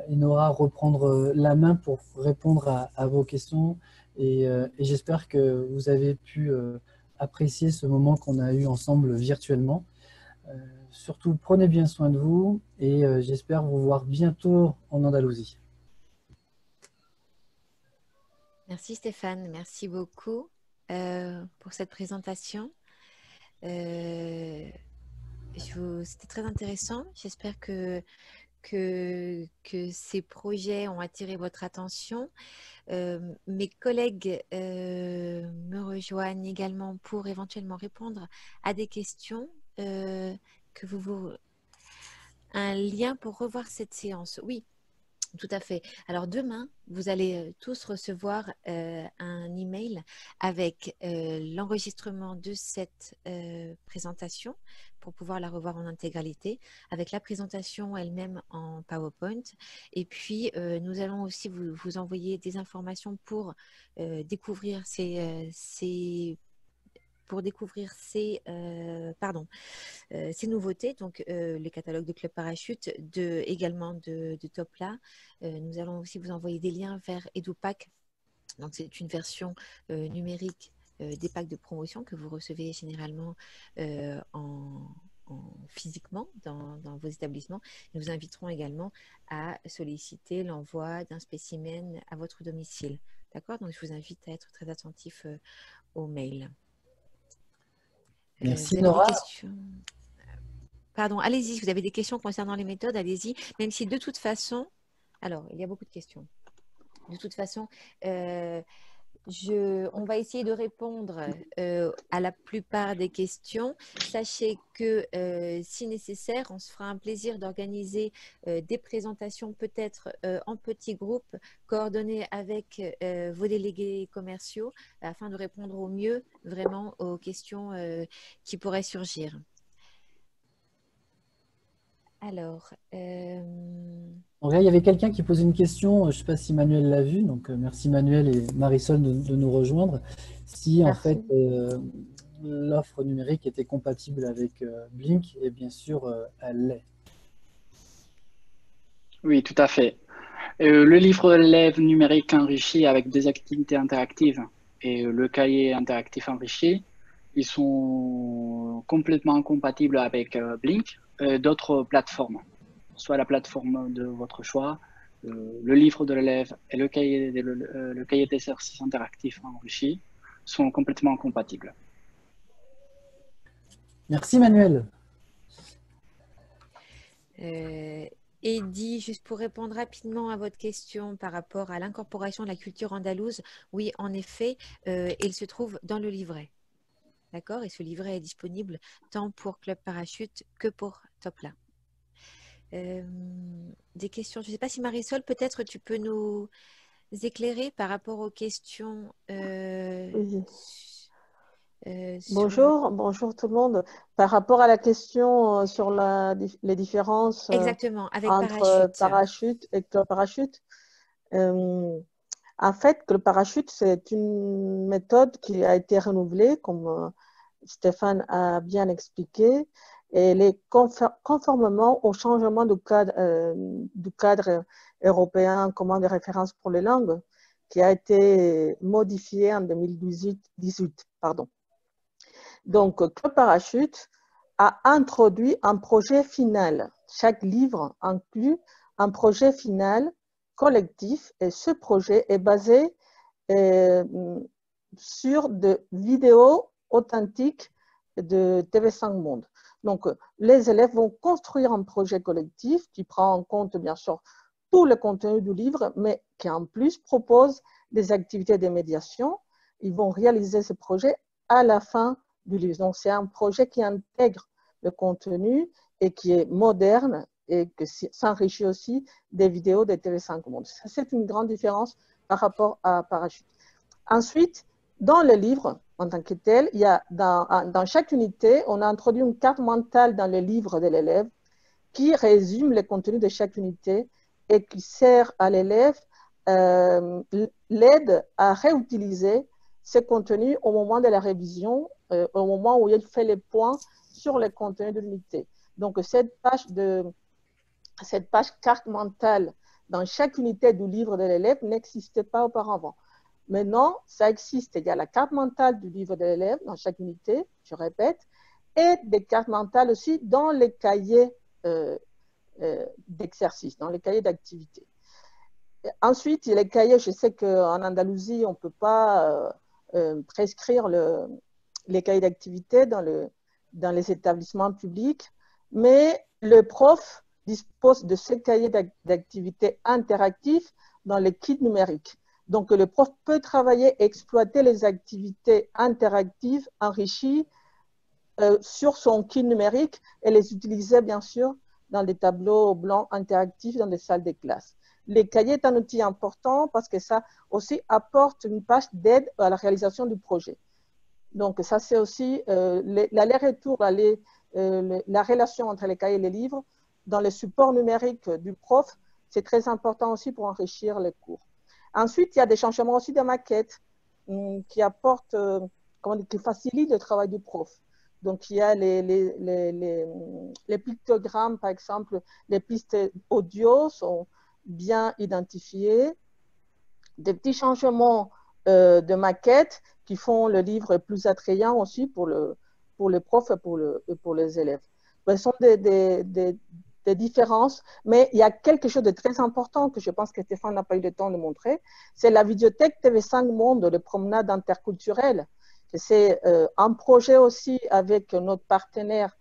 Speaker 1: Enora reprendre la main pour répondre à vos questions. Et j'espère que vous avez pu apprécier ce moment qu'on a eu ensemble virtuellement. Surtout, prenez bien soin de vous et j'espère vous voir bientôt en Andalousie.
Speaker 16: Merci Stéphane, merci beaucoup pour cette présentation. C'était très intéressant. J'espère que ces projets ont attiré votre attention. Mes collègues me rejoignent également pour éventuellement répondre à des questions. Un lien pour revoir cette séance. Oui, tout à fait. Alors demain, vous allez tous recevoir un email avec l'enregistrement de cette présentation pour pouvoir la revoir en intégralité, avec la présentation elle-même en PowerPoint. Et puis, nous allons aussi vous envoyer des informations pour découvrir ces nouveautés, donc les catalogues de Club Parachute, également de Topla. Nous allons aussi vous envoyer des liens vers EduPack. Donc c'est une version numérique des packs de promotion que vous recevez généralement physiquement dans vos établissements. Nous vous inviterons également à solliciter l'envoi d'un spécimen à votre domicile. D'accord? Donc je vous invite à être très attentif aux mails.
Speaker 1: Merci Nora.
Speaker 16: Pardon, allez-y, si vous avez des questions concernant les méthodes, allez-y, même si de toute façon, alors il y a beaucoup de questions. De toute façon, on va essayer de répondre à la plupart des questions. Sachez que si nécessaire, on se fera un plaisir d'organiser des présentations peut-être en petits groupes coordonnés avec vos délégués commerciaux afin de répondre au mieux vraiment aux questions qui pourraient surgir. Alors,
Speaker 1: il y avait quelqu'un qui posait une question, je ne sais pas si Manuel l'a vu, donc merci Manuel et Marisol de nous rejoindre. Si en fait l'offre numérique était compatible avec Blink, et bien sûr elle l'est.
Speaker 17: Oui, tout à fait. Le livre de l'élève numérique enrichi avec des activités interactives et le cahier interactif enrichi, ils sont complètement compatibles avec Blink et d'autres plateformes, soit la plateforme de votre choix, le livre de l'élève et le cahier d'exercices interactifs enrichi sont complètement compatibles.
Speaker 1: Merci Manuel.
Speaker 16: Eddy, juste pour répondre rapidement à votre question par rapport à l'incorporation de la culture andalouse, oui, en effet, il se trouve dans le livret. D'accord? Et ce livret est disponible tant pour Club Parachute que pour Topla. Des questions, je ne sais pas si Marisol, peut-être tu peux nous éclairer par rapport aux questions.
Speaker 18: Bonjour tout le monde. Par rapport à la question sur les différences
Speaker 16: exactement, avec
Speaker 18: entre parachute et Club Parachute, en fait, Club Parachute, c'est une méthode qui a été renouvelée, comme Stéphane a bien expliqué, et elle est conformément au changement du cadre européen commun de référence pour les langues, qui a été modifié en 2018. Donc, Club Parachute a introduit un projet final. Chaque livre inclut un projet final collectif et ce projet est basé sur des vidéos authentiques de TV5 Monde. Donc, les élèves vont construire un projet collectif qui prend en compte, bien sûr, tout le contenu du livre, mais qui en plus propose des activités de médiation. Ils vont réaliser ce projet à la fin du livre. Donc, c'est un projet qui intègre le contenu et qui est moderne et qui s'enrichit aussi des vidéos de TV5 Monde. C'est une grande différence par rapport à Parachute. Ensuite, dans le livre, en tant que tel, il y a dans chaque unité, on a introduit une carte mentale dans le livre de l'élève qui résume les contenus de chaque unité et qui sert à l'élève, l'aide à réutiliser ces contenus au moment de la révision, au moment où il fait les points sur les contenus de l'unité. Donc, cette page carte mentale dans chaque unité du livre de l'élève n'existait pas auparavant. Maintenant, ça existe. Il y a la carte mentale du livre de l'élève dans chaque unité, je répète, et des cartes mentales aussi dans les cahiers d'exercice, dans les cahiers d'activité. Ensuite, les cahiers, je sais qu'en Andalousie, on ne peut pas prescrire les cahiers d'activité dans les établissements publics, mais le prof dispose de ces cahiers d'activité interactifs dans les kits numériques. Donc, le prof peut travailler et exploiter les activités interactives enrichies sur son kit numérique et les utiliser, bien sûr, dans des tableaux blancs interactifs dans des salles de classe. Les cahiers est un outil important parce que ça aussi apporte une page d'aide à la réalisation du projet. Donc, ça, c'est aussi l'aller-retour, la relation entre les cahiers et les livres dans le support numérique du prof, c'est très important aussi pour enrichir les cours. Ensuite, il y a des changements aussi de maquettes qui apportent, qui facilitent le travail du prof. Donc, il y a les pictogrammes, par exemple, les pistes audio sont bien identifiées. Des petits changements de maquettes qui font le livre plus attrayant aussi pour les profs et pour les élèves. Ce sont des différences, mais il y a quelque chose de très important que je pense que Stéphane n'a pas eu le temps de montrer, c'est la vidéothèque TV5 Monde, les promenades interculturelles. C'est un projet aussi avec notre partenaire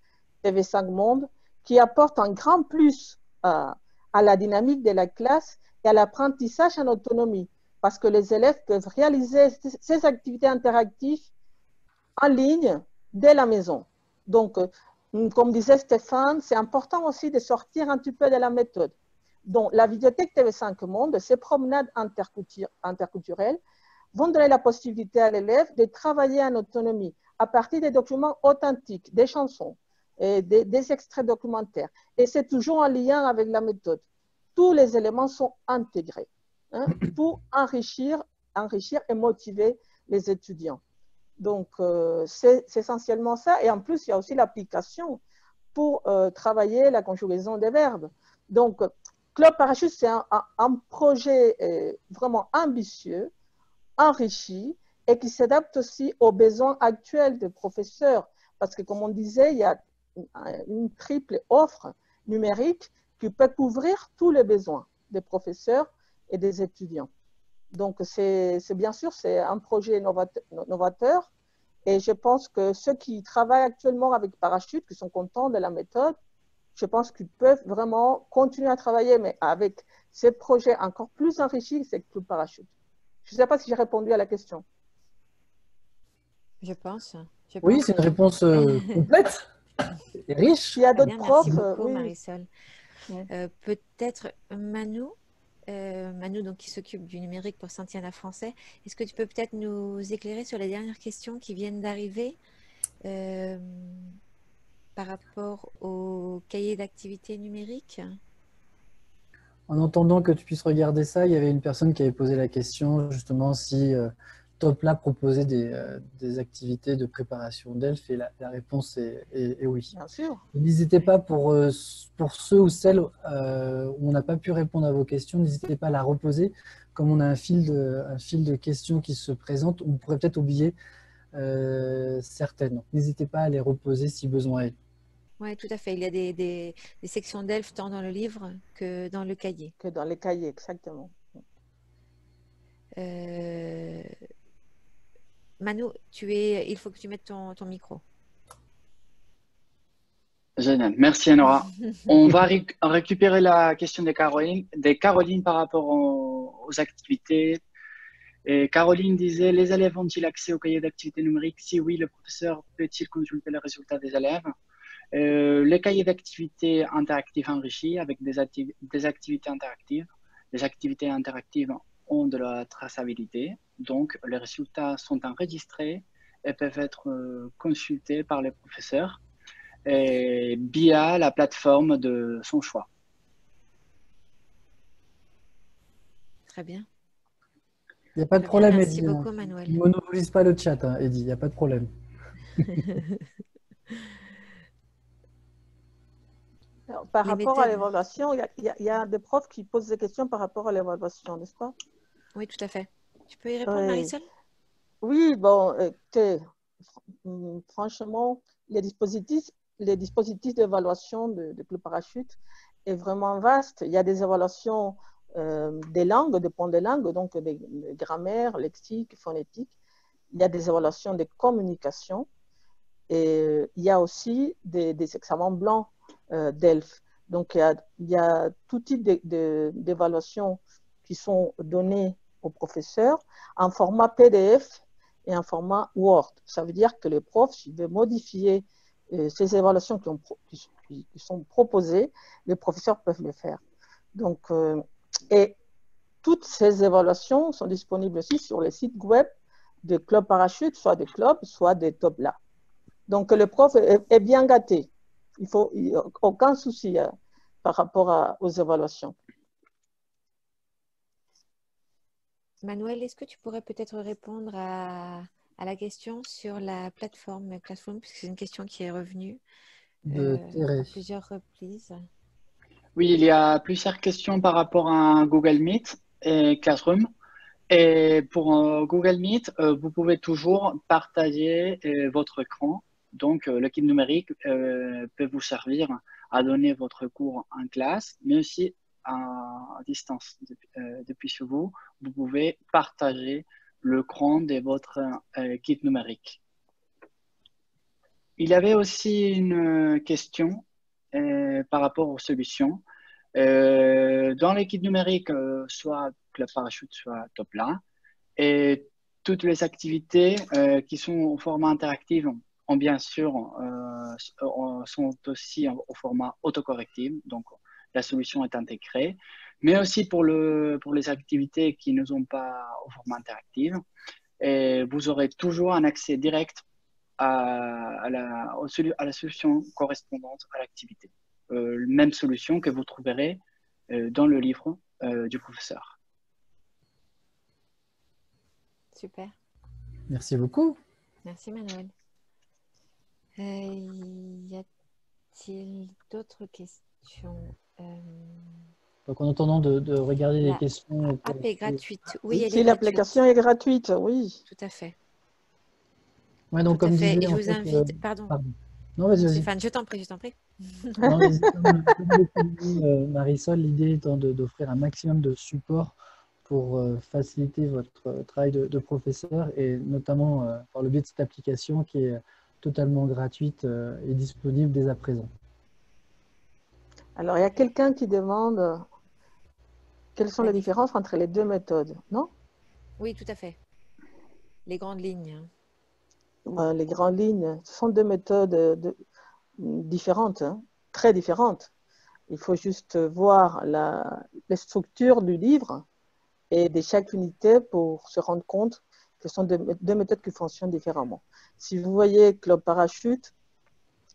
Speaker 18: TV5 Monde qui apporte un grand plus à la dynamique de la classe et à l'apprentissage en autonomie, parce que les élèves peuvent réaliser ces activités interactives en ligne dès la maison. Donc, comme disait Stéphane, c'est important aussi de sortir un petit peu de la méthode. Donc, la vidéothèque TV5 Monde, ces promenades interculturelles vont donner la possibilité à l'élève de travailler en autonomie à partir des documents authentiques, des chansons, et des extraits documentaires. Et c'est toujours en lien avec la méthode. Tous les éléments sont intégrés pour enrichir et motiver les étudiants. Donc, c'est essentiellement ça. Et en plus, il y a aussi l'application pour travailler la conjugaison des verbes. Donc, Club Parachute, c'est un projet vraiment ambitieux, enrichi, et qui s'adapte aussi aux besoins actuels des professeurs. Parce que, comme on disait, il y a une triple offre numérique qui peut couvrir tous les besoins des professeurs et des étudiants. Donc, bien sûr, c'est un projet novateur et je pense que ceux qui travaillent actuellement avec Parachute, qui sont contents de la méthode, je pense qu'ils peuvent vraiment continuer à travailler, mais avec ces projets encore plus enrichis que Club Parachute. Je ne sais pas si j'ai répondu à la question.
Speaker 16: Je pense.
Speaker 1: Oui, c'est une réponse complète et riche.
Speaker 18: Il y a d'autres profs.
Speaker 16: Merci beaucoup,
Speaker 18: oui.
Speaker 16: Marisol. Peut-être Manu, donc, qui s'occupe du numérique pour Saint-Yana français. Est-ce que tu peux peut-être nous éclairer sur les dernières questions qui viennent d'arriver par rapport au cahier d'activité numérique?
Speaker 1: En entendant que tu puisses regarder ça, il y avait une personne qui avait posé la question justement si TopLab proposait des activités de préparation d'ELF et la réponse est oui.
Speaker 18: Bien sûr.
Speaker 1: N'hésitez pas pour ceux ou celles où on n'a pas pu répondre à vos questions, n'hésitez pas à la reposer. Comme on a un fil de questions qui se présentent, on pourrait peut-être oublier certaines. N'hésitez pas à les reposer si besoin est.
Speaker 16: Oui, tout à fait. Il y a des sections d'elfes tant dans le livre que dans le cahier.
Speaker 18: Que dans les cahiers, exactement.
Speaker 16: Manu, il faut que tu mettes ton micro.
Speaker 17: Génial. Merci, Enora. On va récupérer la question de Caroline par rapport aux activités. Et Caroline disait, les élèves ont-ils accès au cahier d'activités numériques? Si oui, le professeur peut-il consulter les résultats des élèves? Les cahiers d'activités interactifs enrichis avec des activités interactives. Les activités interactives ont de la traçabilité, donc les résultats sont enregistrés et peuvent être consultés par les professeurs via la plateforme de son choix.
Speaker 16: Très bien.
Speaker 1: Il n'y a pas de problème,
Speaker 16: Merci
Speaker 1: Eddy.
Speaker 16: beaucoup, Manuel.
Speaker 1: Ne monopolise pas le chat, hein, Eddy, il n'y a pas de problème.
Speaker 18: Alors, par rapport à l'évaluation, il y a des profs qui posent des questions par rapport à l'évaluation, n'est-ce pas?
Speaker 16: Oui, tout à fait. Tu peux y répondre, Marisol?
Speaker 18: Oui, bon, franchement, les dispositifs d'évaluation de Club Parachute est vraiment vaste. Il y a des évaluations des langues, des points de langue, donc des grammaires, lexique, phonétique. Il y a des évaluations de communication et il y a aussi des examens blancs d'ELF. Donc, il y a tout type d'évaluations qui sont données aux professeurs en format PDF et en format Word. Ça veut dire que les profs, s'ils veulent modifier ces évaluations qui sont proposées, les professeurs peuvent le faire. Donc, et toutes ces évaluations sont disponibles aussi sur les sites web de Club Parachute, soit des clubs, soit des TOBLA. Donc, le prof est bien gâté. Il n'y a aucun souci par rapport aux évaluations.
Speaker 16: Manuel, est-ce que tu pourrais peut-être répondre à la question sur la plateforme Classroom, puisque c'est une question qui est revenue à plusieurs reprises.
Speaker 17: Oui, il y a plusieurs questions par rapport à Google Meet et Classroom. Et pour Google Meet, vous pouvez toujours partager votre écran. Donc, l'équipe numérique peut vous servir à donner votre cours en classe, mais aussi à distance. Depuis chez vous, vous pouvez partager l'écran de votre kit numérique. Il y avait aussi une question par rapport aux solutions. Dans l'équipe numérique, soit Club Parachute, soit TOBLA, et toutes les activités qui sont au format interactif ont bien sûr sont aussi au format autocorrectif, donc la solution est intégrée, mais aussi pour les activités qui ne sont pas au format interactif, et vous aurez toujours un accès direct à la solution correspondante à l'activité. Même solution que vous trouverez dans le livre du professeur.
Speaker 16: Super.
Speaker 1: Merci beaucoup.
Speaker 16: Merci, Manuel. Y a-t-il d'autres questions?
Speaker 1: Donc, en attendant de regarder les questions.
Speaker 16: L'app est gratuite. Oui, elle est
Speaker 18: si l'application est gratuite, oui.
Speaker 16: Tout à fait.
Speaker 1: Ouais, donc,
Speaker 16: Tout à
Speaker 1: comme
Speaker 16: fait.
Speaker 1: disait,
Speaker 16: Et je vous invite. Pardon.
Speaker 1: Non, vas-y.
Speaker 16: Stéphane, je t'en prie, je t'en prie.
Speaker 1: Non, comme Marisol, l'idée étant d'offrir un maximum de support pour faciliter votre travail de professeur et notamment par le biais de cette application qui est totalement gratuite et disponible dès à présent.
Speaker 18: Alors, il y a quelqu'un qui demande quelles sont les différences entre les deux méthodes, non?
Speaker 16: Oui, tout à fait. Les grandes lignes.
Speaker 18: Les grandes lignes, ce sont deux méthodes différentes, hein, très différentes. Il faut juste voir les structures du livre et de chaque unité pour se rendre compte que ce sont deux méthodes qui fonctionnent différemment. Si vous voyez Club Parachute,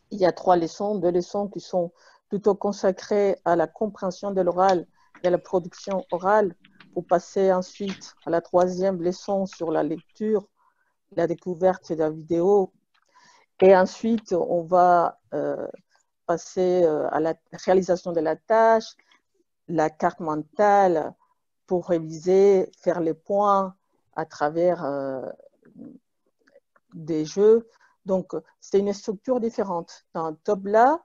Speaker 18: il y a 3 leçons, 2 leçons qui sont plutôt consacrées à la compréhension de l'oral et à la production orale, pour passer ensuite à la 3e leçon sur la lecture, la découverte de la vidéo. Et ensuite, on va passer à la réalisation de la tâche, la carte mentale pour réviser, faire les points à travers des jeux. Donc, c'est une structure différente. Dans TOBLA,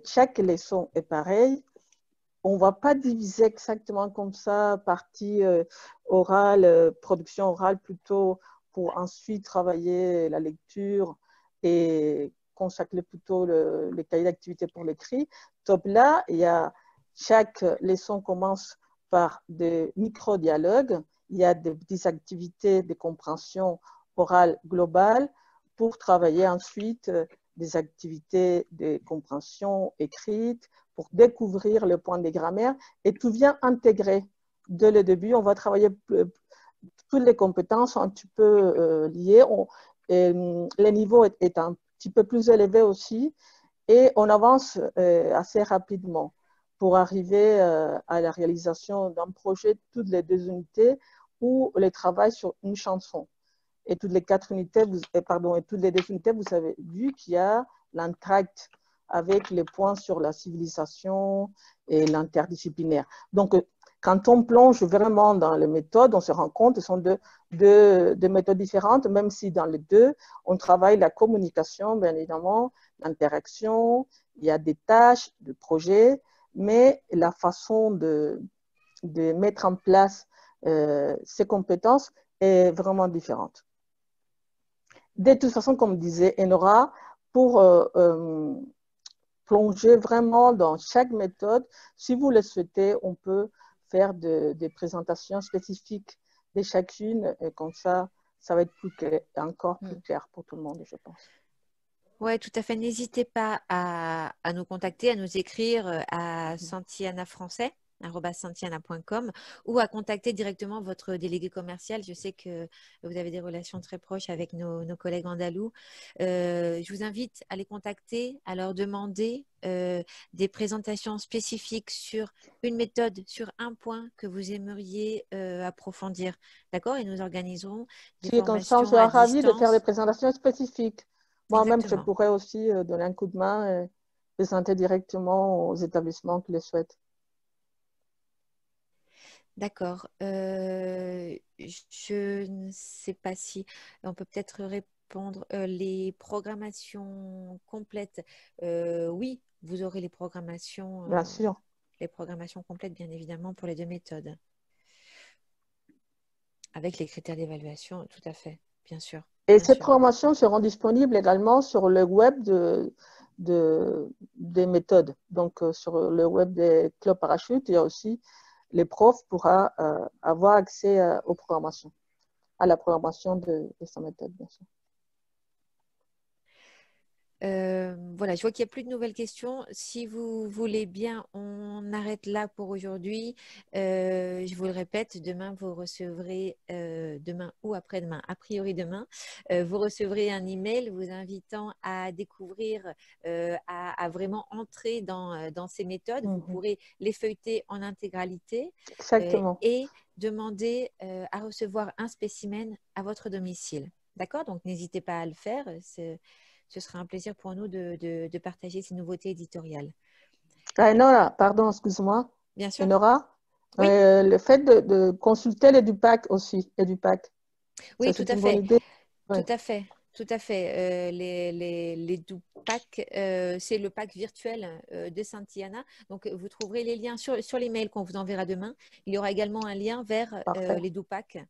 Speaker 18: chaque leçon est pareille. On ne va pas diviser exactement comme ça, partie orale, production orale plutôt, pour ensuite travailler la lecture et consacrer plutôt les cahiers d'activité pour l'écrit. Donc là, chaque leçon commence par des micro-dialogues. Il y a des petites activités de compréhension orale globale pour travailler ensuite des activités de compréhension écrite, pour découvrir le point de grammaire, et tout vient intégrer. Dès le début, on va travailler toutes les compétences un petit peu liées. Le niveau est un petit peu plus élevé aussi, et on avance assez rapidement pour arriver à la réalisation d'un projet toutes les 2 unités ou le travail sur une chanson. Et toutes les 4 unités, et toutes les 2 unités, vous avez vu qu'il y a l'entracte avec les points sur la civilisation et l'interdisciplinaire. Donc, quand on plonge vraiment dans les méthodes, on se rend compte que ce sont deux méthodes différentes, même si dans les deux, on travaille la communication, bien évidemment, l'interaction, il y a des tâches, des projets, mais la façon de mettre en place ces compétences est vraiment différente. De toute façon, comme disait Enora, pour plonger vraiment dans chaque méthode, si vous le souhaitez, on peut faire des présentations spécifiques de chacune, et comme ça va être encore plus clair pour tout le monde, je pense.
Speaker 16: Oui, tout à fait. N'hésitez pas à nous contacter, à nous écrire à santianafrançais@santiana.com ou à contacter directement votre délégué commercial. Je sais que vous avez des relations très proches avec nos collègues andalous. Je vous invite à les contacter, à leur demander des présentations spécifiques sur une méthode, sur un point que vous aimeriez approfondir. D'accord? Et nous organiserons des formations
Speaker 18: comme ça, on sera ravis de faire
Speaker 16: distance.
Speaker 18: des présentations spécifiques. Moi-même, je
Speaker 16: Exactement.
Speaker 18: pourrais aussi donner un coup de main et présenter directement aux établissements qui le souhaitent.
Speaker 16: D'accord. Je ne sais pas si on peut peut-être répondre. Les programmations complètes, oui, vous aurez les programmations,
Speaker 18: Bien sûr.
Speaker 16: les programmations complètes, bien évidemment, pour les 2 méthodes. Avec les critères d'évaluation, tout à fait, bien sûr.
Speaker 18: Et ces programmations seront disponibles également sur le web des méthodes. Donc, sur le web des clubs parachutes, il y a aussi les profs pourront avoir accès aux programmations, à la programmation de sa méthode, bien sûr.
Speaker 16: Voilà, je vois qu'il n'y a plus de nouvelles questions. Si vous voulez bien, on arrête là pour aujourd'hui. Je vous le répète, demain, vous recevrez, demain ou après-demain, a priori demain, vous recevrez un email vous invitant à découvrir, à vraiment entrer dans ces méthodes. Vous pourrez les feuilleter en intégralité et demander à recevoir un spécimen à votre domicile. D'accord? Donc, n'hésitez pas à le faire. Ce sera un plaisir pour nous de partager ces nouveautés éditoriales.
Speaker 18: Enora, pardon, excuse-moi.
Speaker 16: Bien sûr.
Speaker 18: Enora, oui. Le fait de consulter les DUPAC aussi, les DUPAC.
Speaker 16: Oui,
Speaker 18: ça,
Speaker 16: tout à fait. Tout à fait. Tout à fait. Les DUPAC, c'est le pack virtuel de Santiana. Donc, vous trouverez les liens sur l'email qu'on vous enverra demain. Il y aura également un lien vers les DUPAC.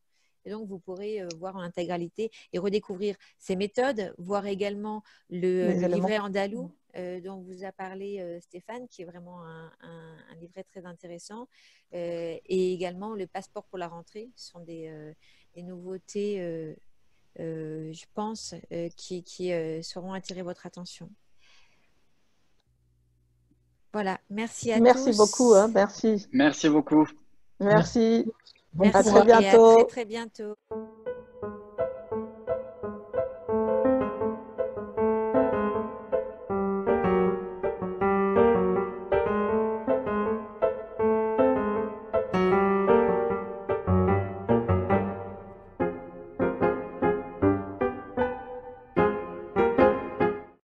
Speaker 16: Et donc, vous pourrez voir en intégralité et redécouvrir ces méthodes, voir également le livret andalou dont vous a parlé Stéphane, qui est vraiment un livret très intéressant, et également le passeport pour la rentrée. Ce sont des nouveautés, je pense, qui sauront attirer votre attention. Voilà, merci à tous.
Speaker 18: Merci beaucoup, merci.
Speaker 17: Merci beaucoup.
Speaker 18: Merci.
Speaker 1: Bon
Speaker 18: à très bientôt.
Speaker 16: Et à très, très bientôt.